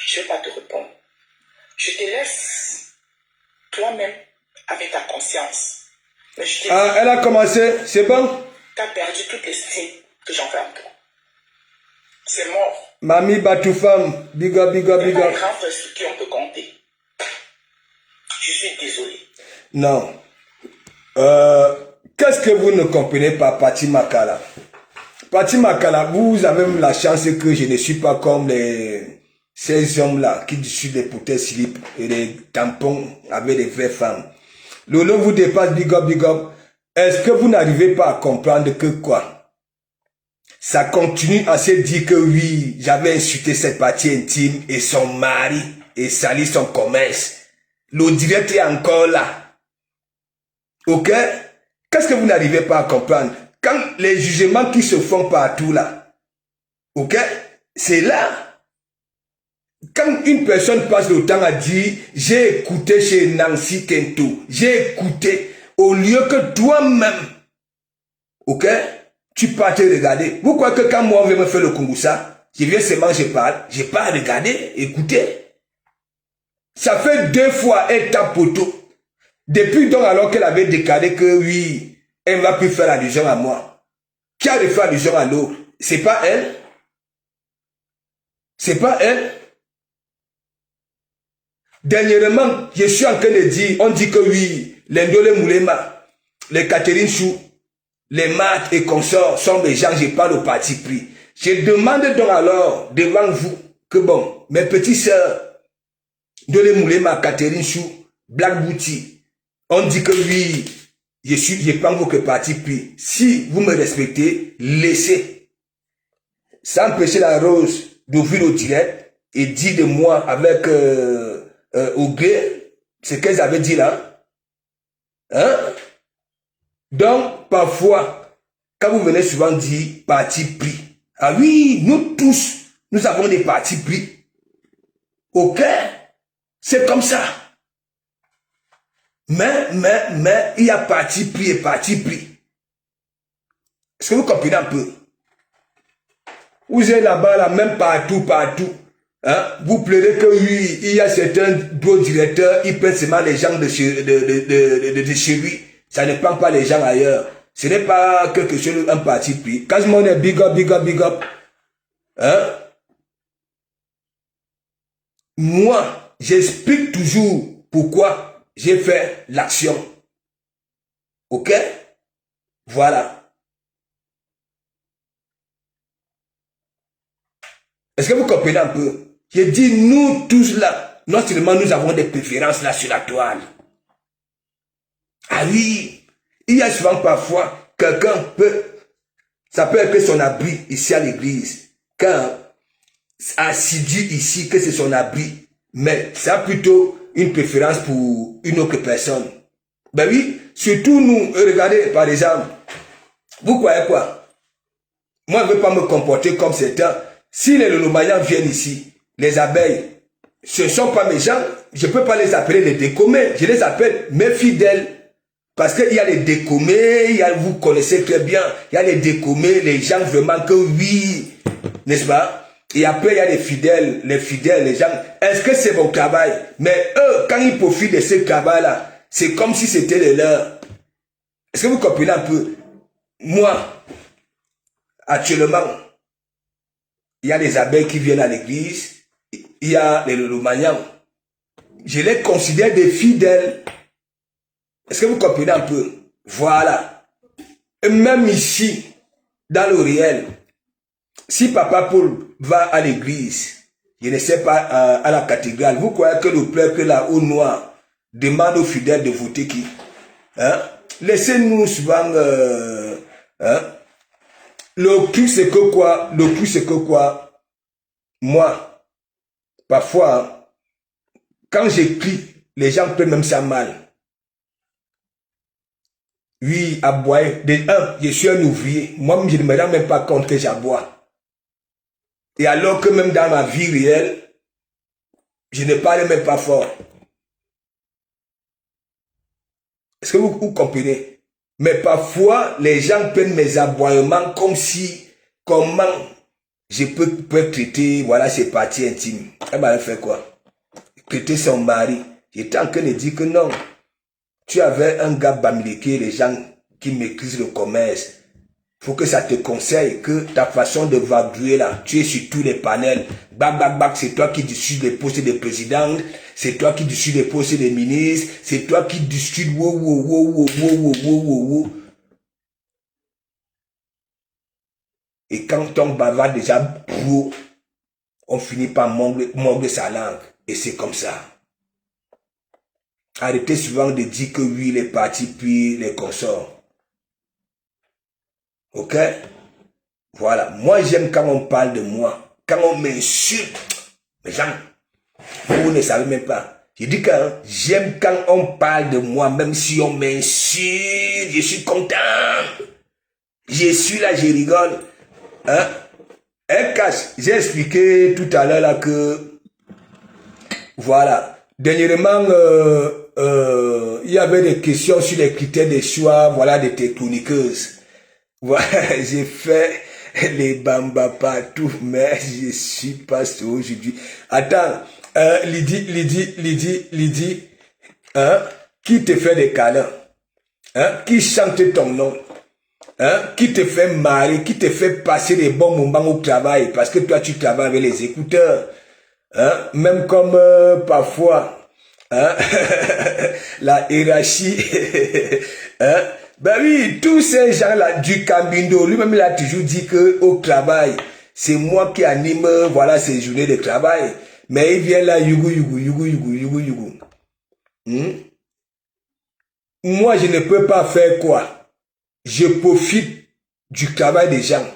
je ne vais pas te répondre. Je te laisse toi-même avec ta conscience. Mais je te Ah, elle a commencé, c'est bon? Tu as perdu toute l'estime que j'en fais en toi. C'est mort. Mamie Batoufam, big up, big up, big Il y a up. pas un grand frère sur qui on peut compter. Je suis désolé. Non. Qu'est-ce que vous ne comprenez pas, Pati Makala? Pati Makala, vous avez même la chance que je ne suis pas comme ces hommes-là qui suivent des poutets slip et des tampons avec des vraies femmes. Lolo vous dépasse, big up, big up. Est-ce que vous n'arrivez pas à comprendre que quoi? Ça continue à se dire que oui, j'avais insulté cette partie intime et son mari et sali son commerce. Le direct est encore là. Ok? Qu'est-ce que vous n'arrivez pas à comprendre? Quand les jugements qui se font partout là, ok? C'est là. Quand une personne passe le temps à dire, j'ai écouté chez Nancy Kento, j'ai écouté, au lieu que toi-même, ok? Tu pars te regarder. Vous croyez que quand moi on vient me faire le Kungoussa, je viens seulement, je parle, j'ai pas regardé, écoutez. Ça fait 2 fois elle tape poteau. Depuis donc alors qu'elle avait déclaré que oui, elle ne va plus faire allusion à moi. Qui a fait allusion à l'autre? C'est pas elle? C'est pas elle? Dernièrement, je suis en train de dire, on dit que oui, les Ndole Moulema, les Catherine Chou, les maths et consorts sont des gens, je parle au parti pris. Je demande donc alors, devant vous, que bon, mes petites sœurs, Ndole Moulema, Catherine Chou, Black Booty, on dit que oui, je prends vos parti pris. Si vous me respectez, laissez. Sans empêcher la rose d'ouvrir le direct et dire de moi avec au gré, ce qu'elles avaient dit là. Hein? Donc, parfois, quand vous venez souvent dire parti pris, ah oui, nous tous, nous avons des partis pris. Ok? C'est comme ça. Mais, il y a parti pris et parti pris. Est-ce que vous comprenez un peu? Vous êtes là-bas, là, même partout. Hein? Vous plairez que oui, il y a certains beaux directeurs, ils prennent seulement les gens de chez lui. Ça ne prend pas les gens ailleurs. Ce n'est pas quelque chose, un parti pris. Quand je m'en ai big up. Hein? Moi, j'explique toujours pourquoi j'ai fait l'action. Ok? Voilà. Est-ce que vous comprenez un peu? Je dis, nous tous là, non seulement nous avons des préférences là sur la toile. Ah oui, il y a souvent parfois, quelqu'un peut, ça peut être son abri ici à l'église. Quand assidu ici, que c'est son abri, mais ça a plutôt une préférence pour une autre personne. Ben oui, surtout nous, regardez par exemple, vous croyez quoi? Moi, je ne veux pas me comporter comme certains. Si les Lolomayans viennent ici, les abeilles, ce ne sont pas mes gens, je ne peux pas les appeler les décommés, je les appelle mes fidèles. Parce qu'il y a les décommés, vous connaissez très bien, il y a les décommés, les gens vraiment que oui, n'est-ce pas? Et après, il y a les fidèles, les gens. Est-ce que c'est mon travail? Mais eux, quand ils profitent de ce travail-là, c'est comme si c'était le leur. Est-ce que vous comprenez un peu? Moi, actuellement, il y a les abeilles qui viennent à l'église, il y a les Lolomagnans. Je les considère des fidèles. Est-ce que vous comprenez un peu? Voilà. Et même ici, dans le réel, si Papa Paul va à l'église, je ne sais pas, à la cathédrale, vous croyez que le prêtre là au noir demande aux fidèles de voter qui? Hein? Laissez-nous souvent... hein? Le plus c'est que quoi? Moi, parfois, quand j'écris, les gens prennent même ça mal. Oui, aboyer. De un, je suis un ouvrier. Moi, je ne me rends même pas compte que j'aboie. Et alors que même dans ma vie réelle, je ne parle même pas fort. Est-ce que vous comprenez? Mais parfois, les gens prennent mes aboiements comme si, comment je peux traiter, voilà, ses parties intimes. Elle m'a fait quoi? Traiter son mari. J'étais en train de dire que non. Tu avais un gars bamileke, les gens qui maîtrisent le commerce. Faut que ça te conseille que ta façon de vadrouiller là, tu es sur tous les panels. Bac, bac, bac, c'est toi qui discutes les postes de président, c'est toi qui discutes les postes de ministres, c'est toi qui discutes wow, wow, wow, wow, wow, wow, wow, wow. Et quand on bavard déjà pro, on finit par mordre sa langue. Et c'est comme ça. Arrêtez souvent de dire que oui, les partis puis les consorts. Ok? Voilà. Moi, j'aime quand on parle de moi. Quand on m'insulte. Mais gens, vous ne savez même pas. Je dis que j'aime quand on parle de moi, même si on m'insulte. Je suis content. Je suis là, je rigole. Hein? Un cache. J'ai expliqué tout à l'heure là que... Voilà. Dernièrement, il y avait des questions sur les critères de choix, voilà, de tes chroniqueuses. Voilà, j'ai fait les bambas partout, mais je suis pas sûr aujourd'hui. Attends, Lydie, hein, qui te fait des câlins, hein, qui chante ton nom, hein, qui te fait marrer, qui te fait passer des bons moments au travail, parce que toi tu travailles avec les écouteurs, hein, même comme parfois, hein, la hiérarchie, hein. Ben oui, tous ces gens-là, du Cambindo, lui-même il a toujours dit que au travail, c'est moi qui anime, voilà, ces journées de travail. Mais il vient là, yugu. Moi, je ne peux pas faire quoi? Je profite du travail des gens.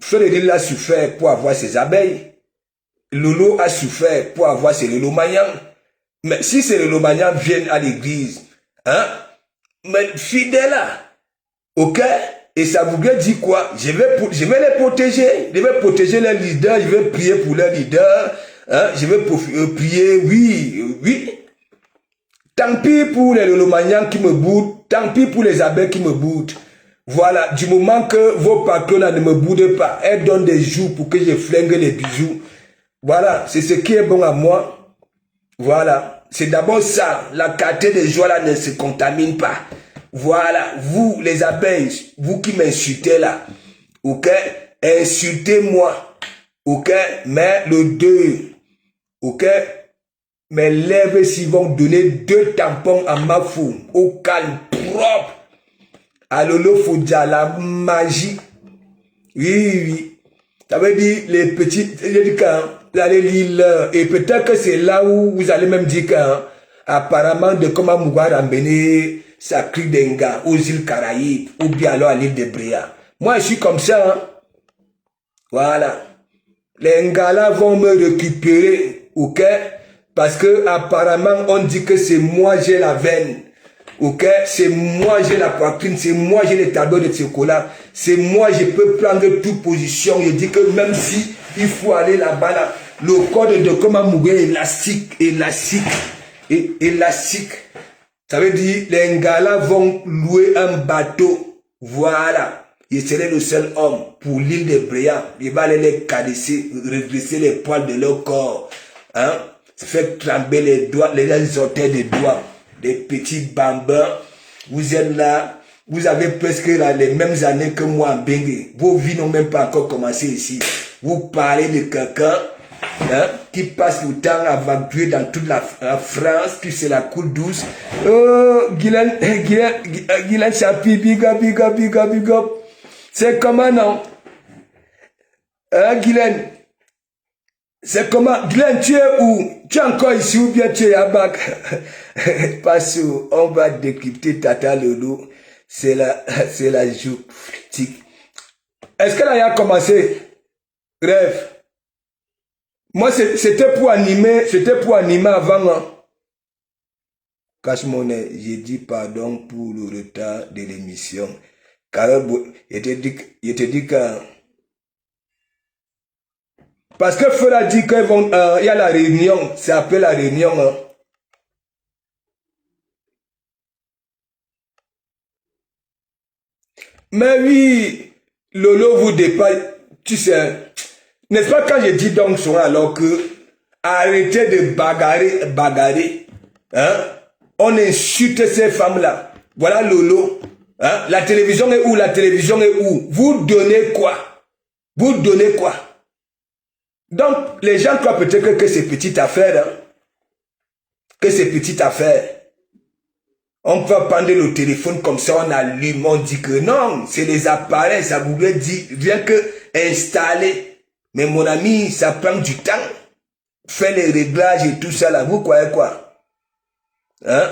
Frédéric a souffert pour avoir ses abeilles. Lolo a souffert pour avoir ses lolomanians. Mais si ces lolomanians viennent à l'église, hein? Mais fidèle là, ok? Et ça voudrait dire quoi? Je vais les protéger. Je vais protéger les leaders, je vais prier pour les leaders. Hein? Je vais prier, oui. Tant pis pour les lolomanians qui me boudent, tant pis pour les abeilles qui me boudent. Voilà, du moment que vos patrons ne me boudent pas, elles donnent des jours pour que je flingue les bijoux. Voilà, c'est ce qui est bon à moi. Voilà. C'est d'abord ça, la qualité de joie là ne se contamine pas. Voilà, vous les abeilles, vous qui m'insultez là, ok, insultez-moi, ok, mais le 2, ok, mes lèvres s'ils vont donner 2 tampons à ma fou, au calme, propre, à Lolo Fodja, la magie, oui, ça veut dire les petits, vous allez lire, et peut-être que c'est là où vous allez même dire qu'apparemment de comment Mouga ramener sa cri d'Enga aux îles Caraïbes ou bien alors à l'île de Bréa. Moi, je suis comme ça. Hein? Voilà. Les Ngala vont me récupérer, ok? Parce que apparemment on dit que c'est moi j'ai la veine. Ok, c'est moi j'ai la poitrine, c'est moi j'ai les tableaux de chocolat, c'est moi je peux prendre toute position. Je dis que même si il faut aller là-bas, là, le code de comment mourir élastique. Ça veut dire les Ngala vont louer un bateau. Voilà, je serai le seul homme pour l'île de Bréa. Il va aller les caresser, redresser les poils de leur corps, hein, ça fait trembler les doigts, les orteils des doigts. Des petits bambins, vous êtes là, vous avez presque là, les mêmes années que moi en Bengue. Vos vies n'ont même pas encore commencé ici. Vous parlez de quelqu'un, hein, qui passe le temps à vadrouiller dans toute la France, puis c'est la coule douce. Oh, Guylaine Chapi, big up. C'est comment non? Hein, Guylaine? C'est comment? Guylaine, tu es où? Tu es encore ici ou bien tu es à Bac? Parce qu'on va décrypter Tata Lolo. C'est la joue. Est-ce qu'elle a commencé? Bref. Moi, c'était pour animer avant. Hein. Cache-monnaie, j'ai dit pardon pour le retard de l'émission. Car je te dis que... Parce que Feu a dit qu'il y a la réunion, c'est appelé la réunion. Hein. Mais oui, Lolo vous dépasse. Tu sais, n'est-ce pas quand je dis donc son alors que arrêtez de bagarrer, hein? On insulte ces femmes-là. Voilà Lolo. Hein? La télévision est où? La télévision est où? Vous donnez quoi? Vous donnez quoi? Donc, les gens croient peut-être que c'est petite affaire. Hein? Que c'est petite affaire. On va prendre le téléphone comme ça, on allume, on dit que non, c'est les appareils, ça voudrait dire rien que installer. Mais mon ami, ça prend du temps. Faire les réglages et tout ça là, vous croyez quoi? Hein?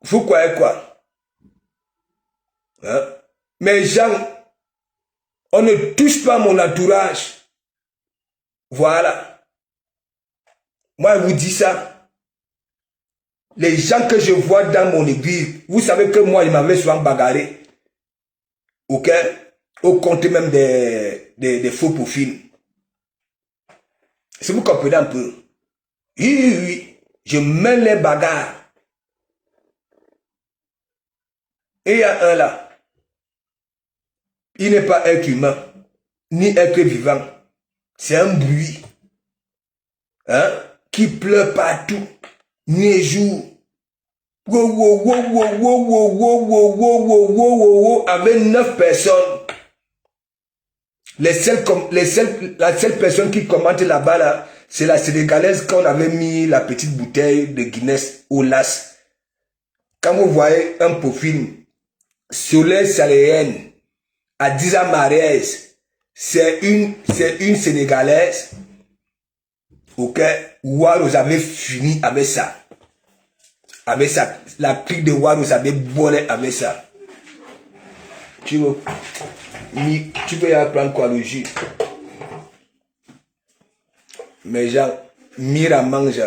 Vous croyez quoi? Hein? Mais gens, on ne touche pas mon entourage. Voilà. Moi, je vous dis ça. Les gens que je vois dans mon église, vous savez que moi, ils m'avaient souvent bagarré. Ok? Au compte même des faux profils. Si vous comprenez un peu. Oui. Je mène les bagarres. Et il y a un là. Il n'est pas être humain, ni être vivant. C'est un bruit. Hein? Qui pleure partout. Nuit et jour. Avec 9 personnes. La seule personne qui commente là-bas, là, c'est la Sénégalaise qu'on avait mis la petite bouteille de Guinness au las. Quand vous voyez un profil, Soleil Saléenne, Adiza Mariès, c'est une Sénégalaise. Ok? Waros avait fini avec ça. Avec ça. La clique de Waros avait bonnet avec ça. Tu peux y apprendre quoi le jus. Mais gens, Mira mange.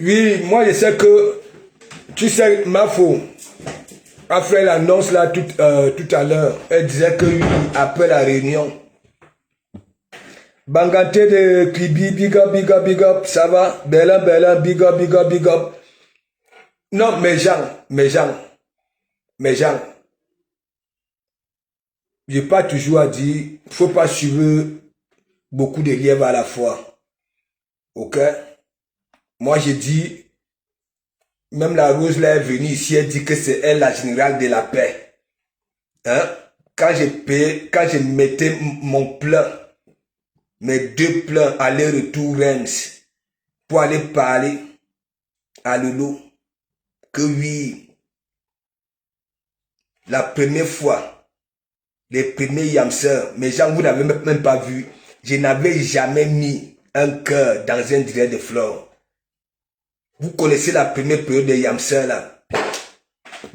Oui, moi je sais que, tu sais, Mafo a fait l'annonce là tout à l'heure. Elle disait que oui, après la réunion, Bangante de Kribi, big up, ça va? Bella, big up. Non, mes gens, j'ai pas toujours à dire, faut pas suivre beaucoup de lièvres à la fois. Ok? Moi, j'ai dit, même la Rose là est venue ici, elle dit que c'est elle la générale de la paix. Hein? Quand je mettais mon plein, mes 2 plans aller-retour Reims, pour aller parler à Lolo, que oui, la première fois, les premiers yamseurs, mes gens, vous n'avez même pas vu, je n'avais jamais mis un cœur dans un direct de flore. Vous connaissez la première période des yamseurs là.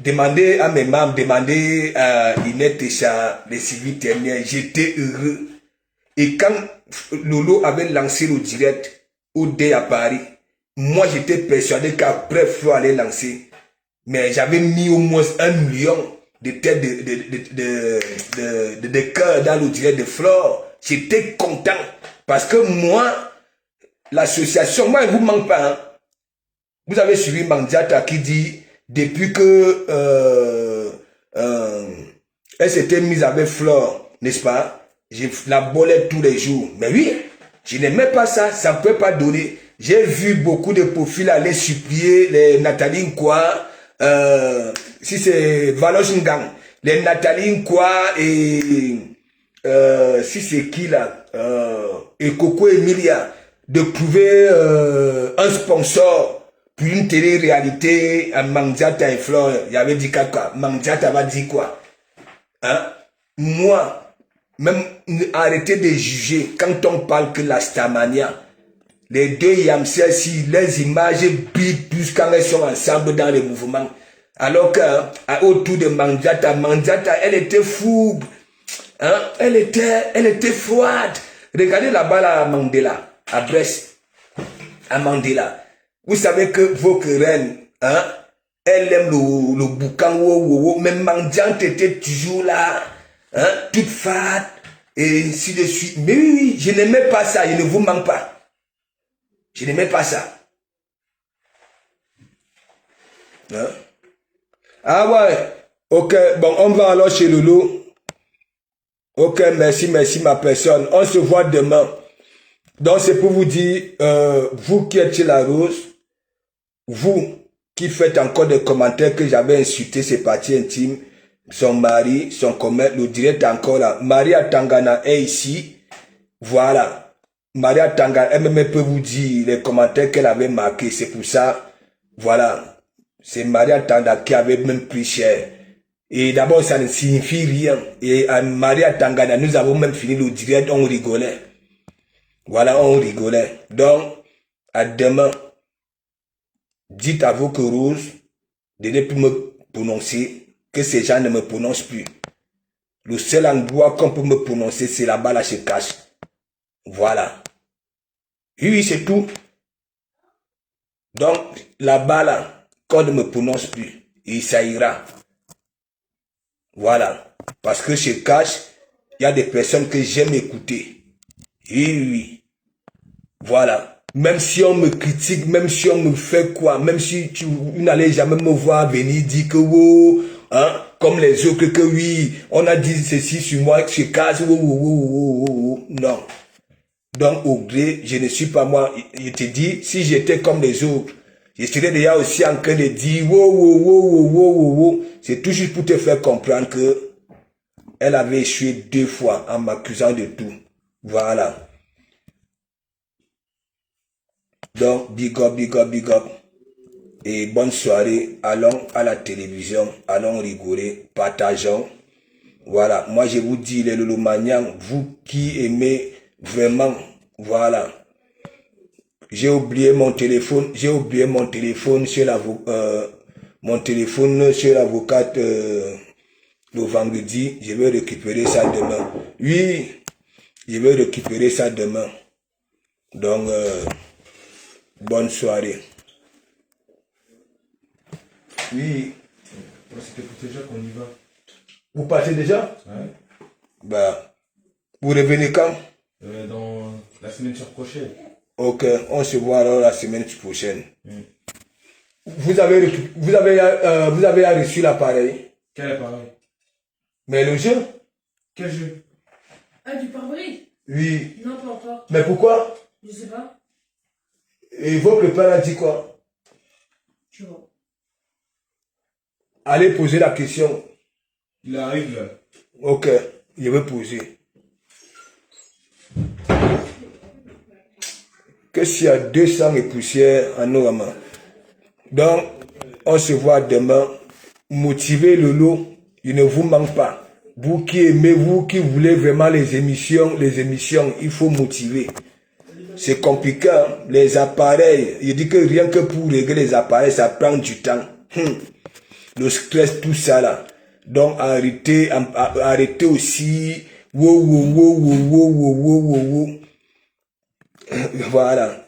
Demandez à mes membres, demandez à Inette et Cha, les civils derniers, j'étais heureux. Et quand Lolo avait lancé le direct au dé à Paris, moi j'étais persuadé qu'après Flo allait lancer. Mais j'avais mis au moins 1 million de têtes de cœurs dans le direct de Flore. J'étais content. Parce que moi, l'association, moi elle ne vous manque pas. Hein. Vous avez suivi Mandiata qui dit, depuis que elle s'était mise avec Flore, n'est-ce pas? Je la bolais tous les jours. Mais oui, je n'aimais pas ça, ça ne peut pas donner. J'ai vu beaucoup de profils aller supplier les Nathalie Nkwa, si c'est Valoshingang, les Nathalie Nkwa et si c'est qui là, et Coco Emilia, de trouver un sponsor pour une télé-réalité à Mandiata et Flore. Il y avait dit quoi? Mandiata va dire quoi? Hein? Moi, même arrêtez de juger quand on parle que la Starmania, les 2 Yamsers, si les images brillent plus quand elles sont ensemble dans les mouvements. Alors qu'autour de Mandiata, elle était fougue. Hein? Elle était froide. Regardez là-bas là, à Mandela, à Brest, à Mandela. Vous savez que vos querelles, hein? Elle aime le boucan, mais Mandiata était toujours là. Hein, toute fade, et ainsi de suite. Mais oui, je n'aimais pas ça, je ne vous mens pas. Je n'aimais pas ça. Hein? Ah ouais. Ok, bon, on va alors chez Lolo. Ok, merci, merci ma personne. On se voit demain. Donc c'est pour vous dire, vous qui êtes chez la Rose, vous qui faites encore des commentaires que j'avais insulté ses parties intimes, son mari, son commerce, le direct encore là. Maria Tangana est ici. Voilà. Maria Tangana, elle-même peut vous dire les commentaires qu'elle avait marqués. C'est pour ça, voilà. C'est Maria Tangana qui avait même pris cher. Et d'abord, ça ne signifie rien. Et à Maria Tangana, nous avons même fini le direct, on rigolait. Voilà, on rigolait. Donc, à demain, dites à vous que Rose, de ne plus me prononcer, que ces gens ne me prononcent plus. Le seul endroit qu'on peut me prononcer, c'est là-bas, là, chez Cash. Voilà. Oui, c'est tout. Donc, là-bas, là, qu'on ne me prononce plus, et ça ira. Voilà. Parce que chez Cash, il y a des personnes que j'aime écouter. Oui, oui. Voilà. Même si on me critique, même si on me fait quoi, même si vous n'allez jamais me voir venir dire que oh, hein, comme les autres, que oui, on a dit ceci sur moi, chez Cash, non. Donc, au gré, je ne suis pas moi. Je te dis, si j'étais comme les autres, je serais déjà aussi en train de dire, c'est toujours pour te faire comprendre que elle avait échoué 2 fois en m'accusant de tout. Voilà. Donc, big up, big up, big up. Et bonne soirée. Allons à la télévision. Allons rigoler. Partageons. Voilà. Moi, je vous dis, les Lolomanians, vous qui aimez vraiment, voilà. J'ai oublié mon téléphone. J'ai oublié mon téléphone chez l'avocate. Le vendredi. Je vais récupérer ça demain. Oui. Je vais récupérer ça demain. Donc, bonne soirée. Oui. C'était pour déjà qu'on y va. Vous partez déjà? Ouais. Bah, vous revenez quand? Dans la semaine prochaine. Ok, on se voit alors la semaine prochaine. Vous avez reçu l'appareil? Quel appareil? Mais le jeu? Quel jeu? Ah, du pare-brise? Oui. Non, pas encore. Mais pourquoi? Je sais pas. Et votre père a dit quoi? Tu vois. Allez poser la question. Il arrive là. Ok, je vais poser. Qu'est-ce qu'il y a 200 et poussière en Orama? Donc, on se voit demain. Motivez le lot. Il ne vous manque pas. Vous qui aimez, vous qui voulez vraiment les émissions, il faut motiver. C'est compliqué, hein? Les appareils. Je dis que rien que pour régler les appareils, ça prend du temps. Le stress, tout ça là. Donc, arrêtez aussi. Voilà.